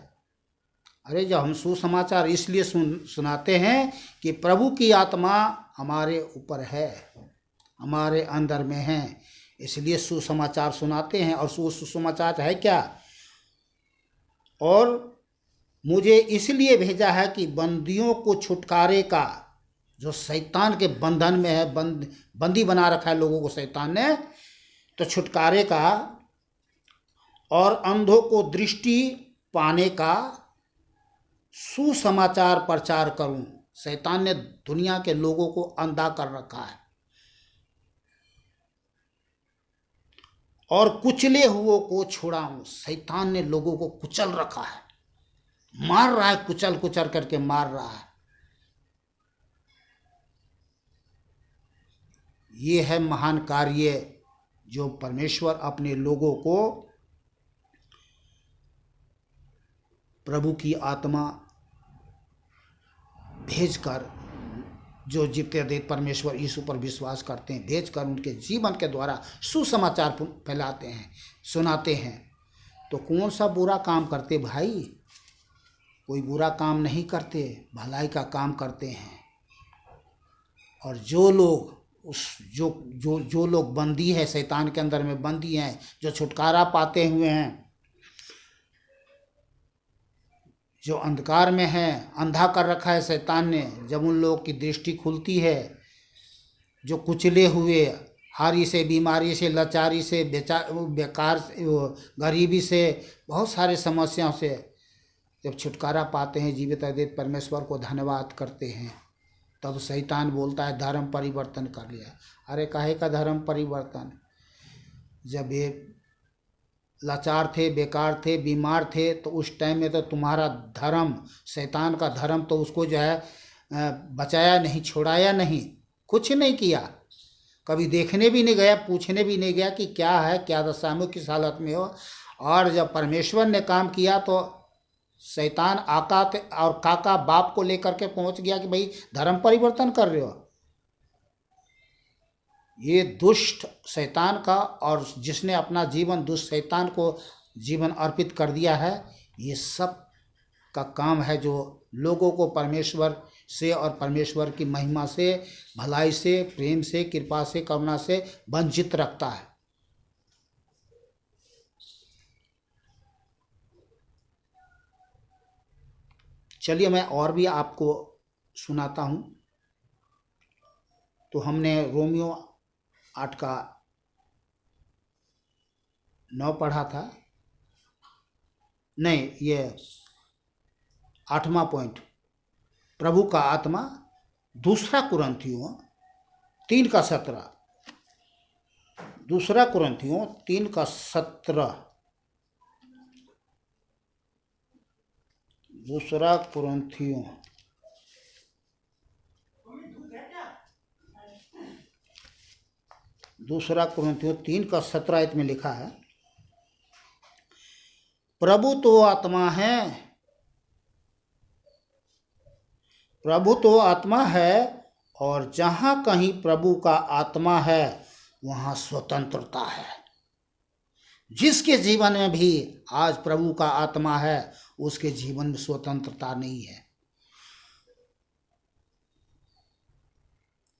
Speaker 1: अरे जब हम सुसमाचार इसलिए सुनाते हैं कि प्रभु की आत्मा हमारे ऊपर है, हमारे अंदर में है, इसलिए सुसमाचार सुनाते हैं। और सुसमाचार है क्या? और मुझे इसलिए भेजा है कि बंदियों को छुटकारे का, जो शैतान के बंधन में है, बंदी बना रखा है लोगों को शैतान ने, तो छुटकारे का, और अंधों को दृष्टि पाने का सुसमाचार प्रचार करूं। शैतान ने दुनिया के लोगों को अंधा कर रखा है और कुचले हुओं को छुड़ाऊं। शैतान ने लोगों को कुचल रखा है, मार रहा है, कुचल कुचल करके मार रहा है। ये है महान कार्य जो परमेश्वर अपने लोगों को प्रभु की आत्मा भेजकर, जो जीवते अद्वैत परमेश्वर यीशु पर विश्वास करते हैं, भेजकर उनके जीवन के द्वारा सुसमाचार फैलाते हैं, सुनाते हैं। तो कौन सा बुरा काम करते भाई? कोई बुरा काम नहीं करते, भलाई का काम करते हैं। और जो लोग जो लोग बंदी है, शैतान के अंदर में बंदी हैं, जो छुटकारा पाते हुए हैं, जो अंधकार में है, अंधा कर रखा है शैतान ने, जब उन लोगों की दृष्टि खुलती है, जो कुचले हुए, हारी से, बीमारी से, लाचारी से, बेकार, गरीबी से, बहुत सारे समस्याओं से जब छुटकारा पाते हैं, जीवित अद्वैत परमेश्वर को धन्यवाद करते हैं, तब शैतान बोलता है धर्म परिवर्तन कर लिया। अरे काहे का धर्म परिवर्तन? जब ये लाचार थे, बेकार थे, बीमार थे, तो उस टाइम में तो तुम्हारा धर्म, शैतान का धर्म, तो उसको जो है बचाया नहीं, छुड़ाया नहीं, कुछ नहीं किया। कभी देखने भी नहीं गया, पूछने भी नहीं गया कि क्या है, क्या दशा में, किस हालत में हो। और जब परमेश्वर ने काम किया तो शैतान आका और काका बाप को लेकर के पहुंच गया कि भाई धर्म परिवर्तन कर रहे हो। ये दुष्ट शैतान का, और जिसने अपना जीवन दुष्ट शैतान को जीवन अर्पित कर दिया है, ये सब का काम है जो लोगों को परमेश्वर से और परमेश्वर की महिमा से, भलाई से, प्रेम से, कृपा से, करुणा से वंचित रखता है। चलिए मैं और भी आपको सुनाता हूँ। तो हमने रोमियो 8 का 9 पढ़ा था, नहीं ये 8वां पॉइंट, प्रभु का आत्मा। दूसरा कुरिन्थियों 3 का 17, दूसरा कुरिन्थियों 3 का 17, दूसरा कुरिन्थियों 3 का 17 में लिखा है, प्रभु तो आत्मा है, प्रभु तो आत्मा है, और जहाँ कहीं प्रभु का आत्मा है वहाँ स्वतंत्रता है। जिसके जीवन में भी आज प्रभु का आत्मा है उसके जीवन में स्वतंत्रता नहीं है।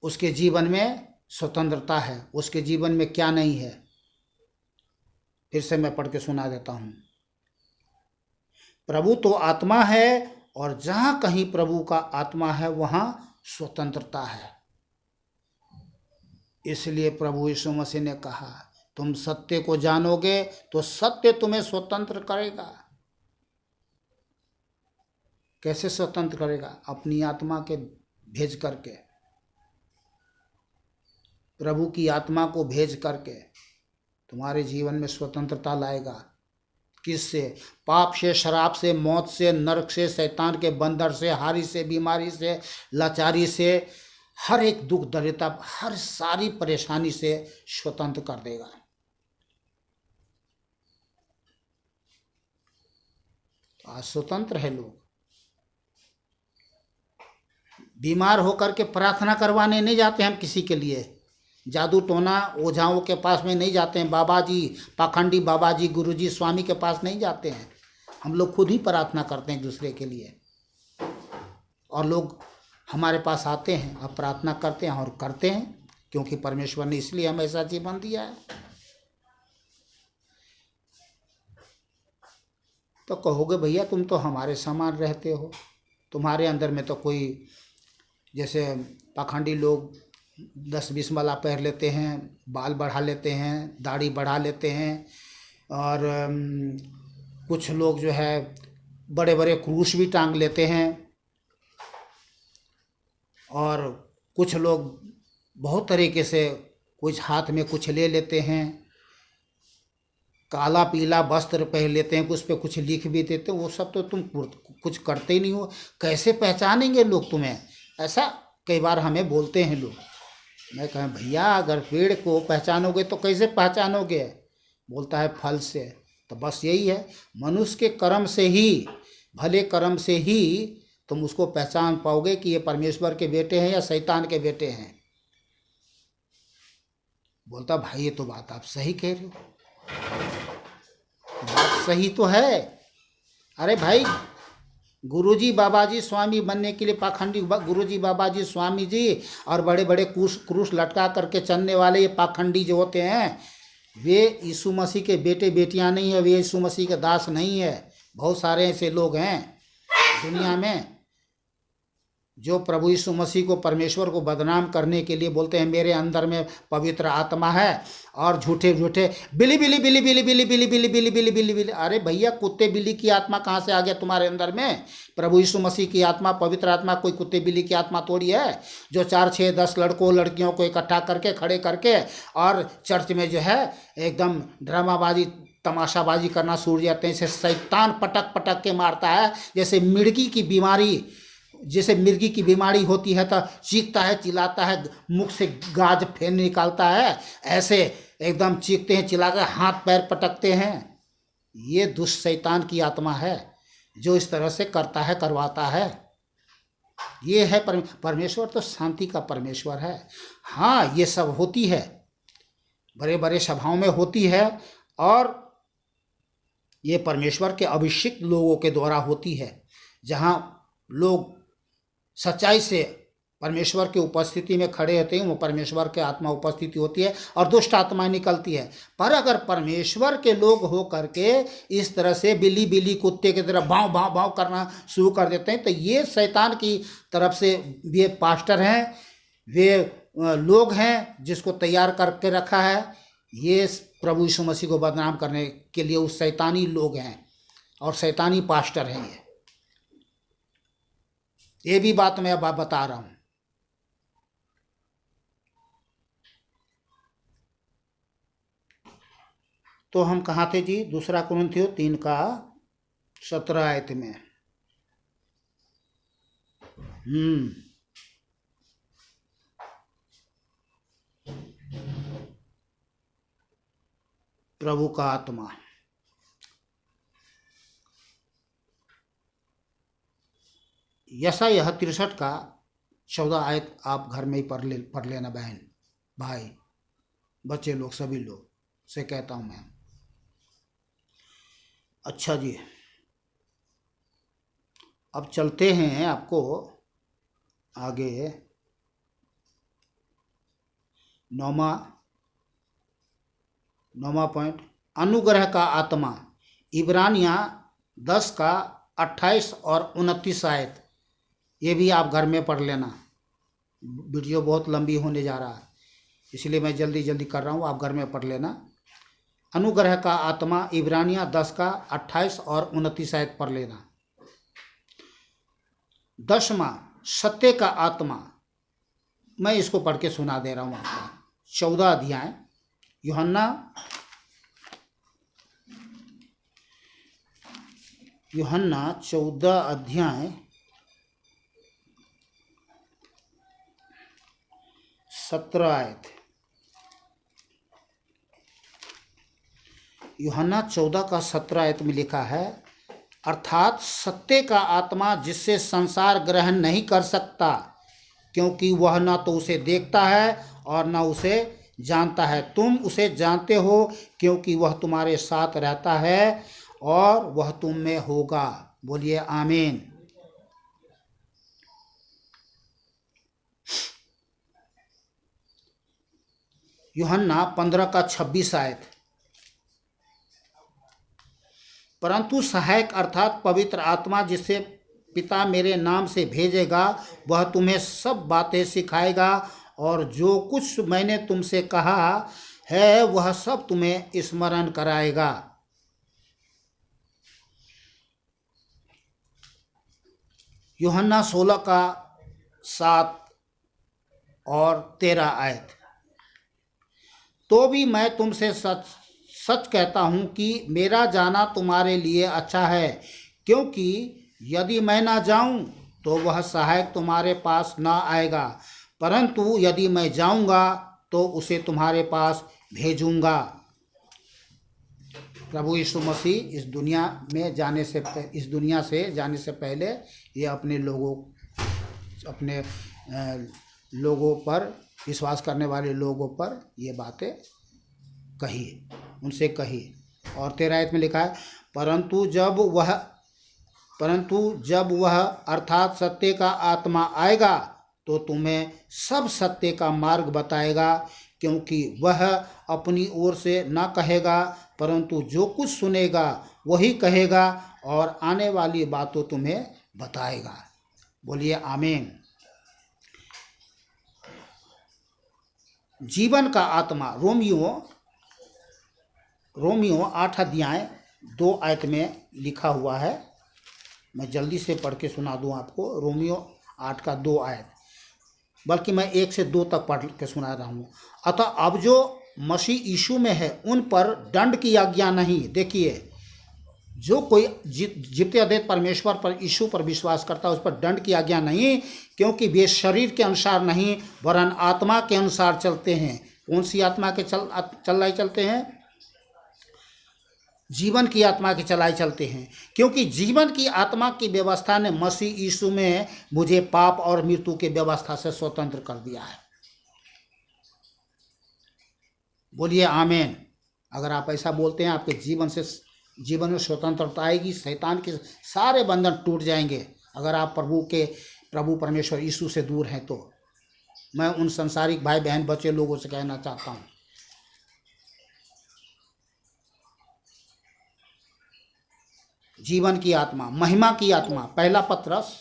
Speaker 1: उसके जीवन में स्वतंत्रता है, उसके जीवन में क्या नहीं है। फिर से मैं पढ़ के सुना देता हूँ। प्रभु तो आत्मा है, और जहाँ कहीं प्रभु का आत्मा है वहाँ स्वतंत्रता है। इसलिए प्रभु यीशु मसीह ने कहा, तुम सत्य को जानोगे तो सत्य तुम्हें स्वतंत्र करेगा। कैसे स्वतंत्र करेगा? अपनी आत्मा के भेज करके, प्रभु की आत्मा को भेज करके तुम्हारे जीवन में स्वतंत्रता लाएगा। किससे? पाप से, शराब से, मौत से, नरक से, शैतान के बंदर से, हारी से, बीमारी से, लाचारी से, हर एक दुख दरिद्रता, हर सारी परेशानी से स्वतंत्र कर देगा। तो आज स्वतंत्र है लोग। बीमार होकर के प्रार्थना करवाने नहीं जाते हम किसी के लिए, जादू टोना ओझाओं के पास में नहीं जाते हैं, बाबा जी, पाखंडी बाबा जी, गुरु जी, स्वामी के पास नहीं जाते हैं। हम लोग खुद ही प्रार्थना करते हैं एक दूसरे के लिए, और लोग हमारे पास आते हैं, अब प्रार्थना करते हैं और करते हैं, क्योंकि परमेश्वर ने इसलिए हमें ऐसा जीवन दिया है। तो कहोगे भैया तुम तो हमारे समान रहते हो, तुम्हारे अंदर में तो कोई, जैसे पाखंडी लोग 10-20 माला पहन लेते हैं, बाल बढ़ा लेते हैं, दाढ़ी बढ़ा लेते हैं, और कुछ लोग जो है बड़े बड़े क्रूस भी टांग लेते हैं, और कुछ लोग बहुत तरीके से कुछ हाथ में कुछ ले लेते हैं, काला पीला वस्त्र पहन लेते हैं, उस पर कुछ लिख भी देते हैं। वो सब तो तुम कुछ करते ही नहीं हो, कैसे पहचानेंगे लोग तुम्हें? ऐसा कई बार हमें बोलते हैं लोग। मैं कहें भैया अगर पेड़ को पहचानोगे तो कैसे पहचानोगे? बोलता है फल से। तो बस यही है, मनुष्य के कर्म से ही, भले कर्म से ही तुम उसको पहचान पाओगे कि ये परमेश्वर के बेटे हैं या शैतान के बेटे हैं। बोलता भाई ये तो बात आप सही कह रहे हो, बात सही तो है। अरे भाई गुरुजी बाबाजी स्वामी बनने के लिए पाखंडी गुरुजी बाबाजी स्वामी जी और बड़े बड़े क्रूस लटका करके चलने वाले ये पाखंडी जो होते हैं, वे यीशु मसीह के बेटे बेटियां नहीं है, वे यीशु मसीह के दास नहीं है। बहुत सारे ऐसे लोग हैं दुनिया में जो प्रभु यीशु मसीह को, परमेश्वर को बदनाम करने के लिए बोलते हैं मेरे अंदर में पवित्र आत्मा है, और झूठे झूठे बिली बिली बिली बिली बिली बिली बिली बिली बिली बिली बिली। अरे भैया कुत्ते बिल्ली की आत्मा कहाँ से आ गया तुम्हारे अंदर में? प्रभु यीशु मसीह की आत्मा, पवित्र आत्मा कोई कुत्ते बिल्ली की आत्मा थोड़ी है जो 4, 6, 10 लड़कों लड़कियों को इकट्ठा करके खड़े करके और चर्च में जो है एकदम ड्रामाबाजी तमाशाबाजी करना शुरू जाते हैं। इसे शैतान पटक पटक के मारता है, जैसे मिर्गी की बीमारी, जैसे मिर्गी की बीमारी होती है तो चीखता है, चिल्लाता है, मुख से गाज फेन निकालता है, ऐसे एकदम चीखते हैं, चिल्लाकर हाथ पैर पटकते हैं। ये दुष्ट शैतान की आत्मा है जो इस तरह से करता है, करवाता है। ये है परमेश्वर तो शांति का परमेश्वर है। हाँ ये सब होती है, बड़े बड़े सभाओं में होती है, और ये परमेश्वर के अभिषिक्त लोगों के द्वारा होती है, जहाँ लोग सच्चाई से परमेश्वर की उपस्थिति में खड़े होते हैं, वो परमेश्वर के आत्मा उपस्थिति होती है और दुष्ट आत्मा निकलती है। पर अगर परमेश्वर के लोग हो करके इस तरह से बिल्ली बिल्ली कुत्ते की तरह भाव भाव भाव करना शुरू कर देते हैं, तो ये शैतान की तरफ से ये पास्टर हैं, वे लोग हैं जिसको तैयार करके रखा है। ये प्रभु यीशु मसीह को बदनाम करने के लिए उस शैतानी लोग हैं और शैतानी पास्टर हैं। ये भी बात मैं अब बता रहा हूँ। तो हम कहाँ थे जी? दूसरा कुरिन्थियों 3:17 आयत में। प्रभु का आत्मा, यशायाह 63:14 आयत आप घर में ही पढ़ लेना बहन भाई बच्चे लोग सभी लोग से कहता हूं मैं। अच्छा जी, अब चलते हैं आपको आगे। 9वां पॉइंट, अनुग्रह का आत्मा, इब्रानियाँ 10:28 और 29 आयत। ये भी आप घर में पढ़ लेना। वीडियो बहुत लंबी होने जा रहा है, इसलिए मैं जल्दी जल्दी कर रहा हूँ, आप घर में पढ़ लेना। अनुग्रह का आत्मा, इब्रानियाँ 10:28 और 29 आयत पढ़ लेना। 10वां, सत्य का आत्मा, मैं इसको पढ़ के सुना दे रहा हूँ आपको। 14 अध्याय, यूहन्ना 14 अध्याय 17 आयत। यूहन्ना 14:17 आयत में लिखा है, अर्थात सत्य का आत्मा जिससे संसार ग्रहण नहीं कर सकता, क्योंकि वह न तो उसे देखता है और न उसे जानता है। तुम उसे जानते हो क्योंकि वह तुम्हारे साथ रहता है और वह तुम में होगा। बोलिए आमीन। यूहन्ना 15:26 आयत, परंतु सहायक अर्थात पवित्र आत्मा जिसे पिता मेरे नाम से भेजेगा, वह तुम्हें सब बातें सिखाएगा और जो कुछ मैंने तुमसे कहा है वह सब तुम्हें स्मरण कराएगा। यूहन्ना 16:7 और 13 आयत, तो भी मैं तुमसे सच सच कहता हूँ कि मेरा जाना तुम्हारे लिए अच्छा है, क्योंकि यदि मैं ना जाऊँ तो वह सहायक तुम्हारे पास ना आएगा, परंतु यदि मैं जाऊँगा तो उसे तुम्हारे पास भेजूँगा। प्रभु यीशु मसीह इस दुनिया से जाने से पहले ये अपने लोगों पर, विश्वास करने वाले लोगों पर ये बातें कही, उनसे कही। और 13 आयत में लिखा है, परंतु जब वह अर्थात सत्य का आत्मा आएगा तो तुम्हें सब सत्य का मार्ग बताएगा, क्योंकि वह अपनी ओर से न कहेगा, परंतु जो कुछ सुनेगा वही कहेगा और आने वाली बातों तुम्हें बताएगा। बोलिए आमीन। जीवन का आत्मा, रोमियो 8 अध्याय 2 आयत में लिखा हुआ है। मैं जल्दी से पढ़ के सुना दूं आपको। रोमियो 8:2 आयत, बल्कि मैं 1 से 2 तक पढ़ के सुना रहा हूँ। अतः अब जो मसीह यीशु में है उन पर दंड की आज्ञा नहीं। देखिए, जो कोई जीते अद्वैत परमेश्वर पर, यीशु पर विश्वास करता है, उस पर दंड की आज्ञा नहीं, क्योंकि वे शरीर के अनुसार नहीं वरन आत्मा के अनुसार चलते हैं। कौन सी आत्मा के चलाई चलते हैं? जीवन की आत्मा की चलाई चलते हैं, क्योंकि जीवन की आत्मा की व्यवस्था ने मसीह यीशु में मुझे पाप और मृत्यु की व्यवस्था से स्वतंत्र कर दिया है। बोलिए आमीन। अगर आप ऐसा बोलते हैं, आपके जीवन में स्वतंत्रता आएगी, शैतान के सारे बंधन टूट जाएंगे। अगर आप प्रभु के प्रभु परमेश्वर यीशु से दूर हैं तो मैं उन संसारिक भाई बहन बच्चे लोगों से कहना चाहता हूँ, जीवन की आत्मा, महिमा की आत्मा, पहला पत्रस,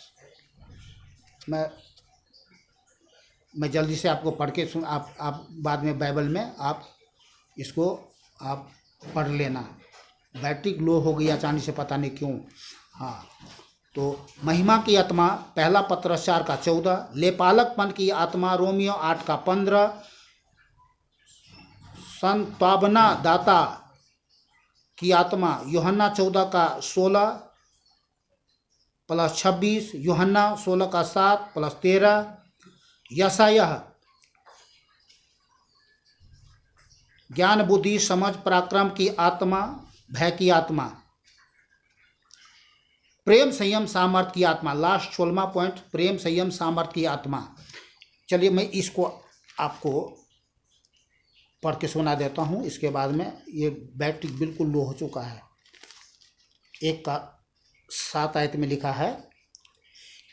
Speaker 1: मैं जल्दी से आपको पढ़ के सुन, आप बाद में बाइबल में आप इसको आप पढ़ लेना। बैटरी लो हो गई अचानक से, पता नहीं क्यों। हाँ, तो महिमा की आत्मा पहला पत्रस 4:14, लेपालकपन की आत्मा रोमियो 8:15, संतावना दाता की आत्मा यूहन्ना 14:16 + 26, यूहन्ना 16:7 + 13, यशायाह ज्ञान बुद्धि समझ पराक्रम की आत्मा, भय की आत्मा, प्रेम संयम सामर्थ की आत्मा, लास्ट 16वां पॉइंट, प्रेम संयम सामर्थ की आत्मा। चलिए मैं इसको आपको पढ़ के सुना देता हूँ, इसके बाद में ये बैटरी बिल्कुल लो हो चुका है। 1:7 आयत में लिखा है,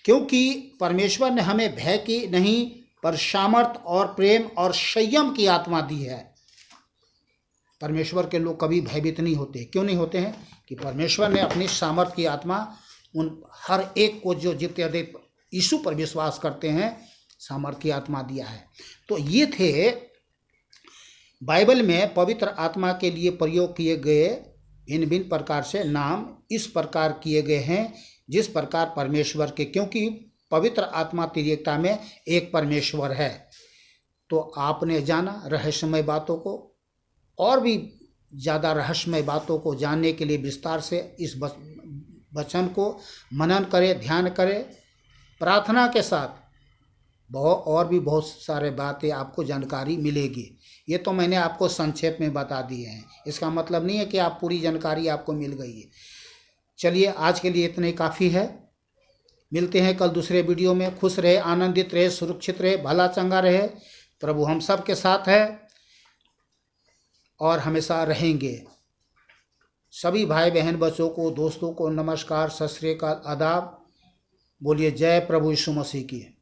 Speaker 1: क्योंकि परमेश्वर ने हमें भय की नहीं पर सामर्थ और प्रेम और संयम की आत्मा दी है। परमेश्वर के लोग कभी भयभीत नहीं होते। क्यों नहीं होते हैं? कि परमेश्वर ने अपनी सामर्थ की आत्मा उन हर एक को जो जितने यीशु पर विश्वास करते हैं सामर्थ की आत्मा दिया है। तो ये थे बाइबल में पवित्र आत्मा के लिए प्रयोग किए गए भिन्न भिन्न प्रकार से नाम इस प्रकार किए गए हैं जिस प्रकार परमेश्वर के, क्योंकि पवित्र आत्मा त्रिएकता में एक परमेश्वर है। तो आपने जाना रहस्यमय बातों को, और भी ज़्यादा रहस्यमय बातों को जानने के लिए विस्तार से इस वचन को मनन करें, ध्यान करें, प्रार्थना के साथ और भी बहुत सारे बातें आपको जानकारी मिलेगी। ये तो मैंने आपको संक्षेप में बता दिए हैं, इसका मतलब नहीं है कि आप पूरी जानकारी आपको मिल गई है। चलिए आज के लिए इतना ही काफ़ी है। मिलते हैं कल दूसरे वीडियो में। खुश रहे, आनंदित रहे, सुरक्षित रहे, भला चंगा रहे। प्रभु हम सब के साथ है और हमेशा रहेंगे। सभी भाई बहन बच्चों को, दोस्तों को नमस्कार, सत श्री अकाल, आदाब। बोलिए जय प्रभु यीशु मसीह की।